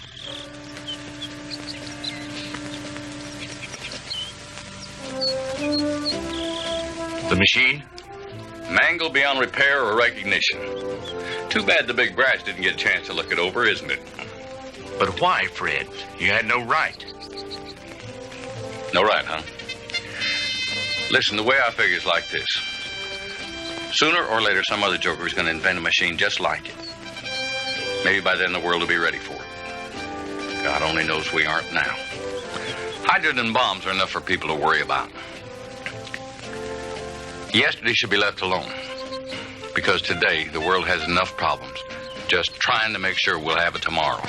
The machine? Mangled beyond repair or recognition. Too bad the big brass didn't get a chance to look it over, isn't it? But why, Fred? You had no right. No right, huh? Listen, the way I figure is like this. Sooner or later, some other joker is going to invent a machine just like it. Maybe by then the world will be ready for it. God only knows we aren't now. Hydrogen bombs are enough for people to worry about. Yesterday should be left alone. Because today, the world has enough problems. Just trying to make sure we'll have it tomorrow.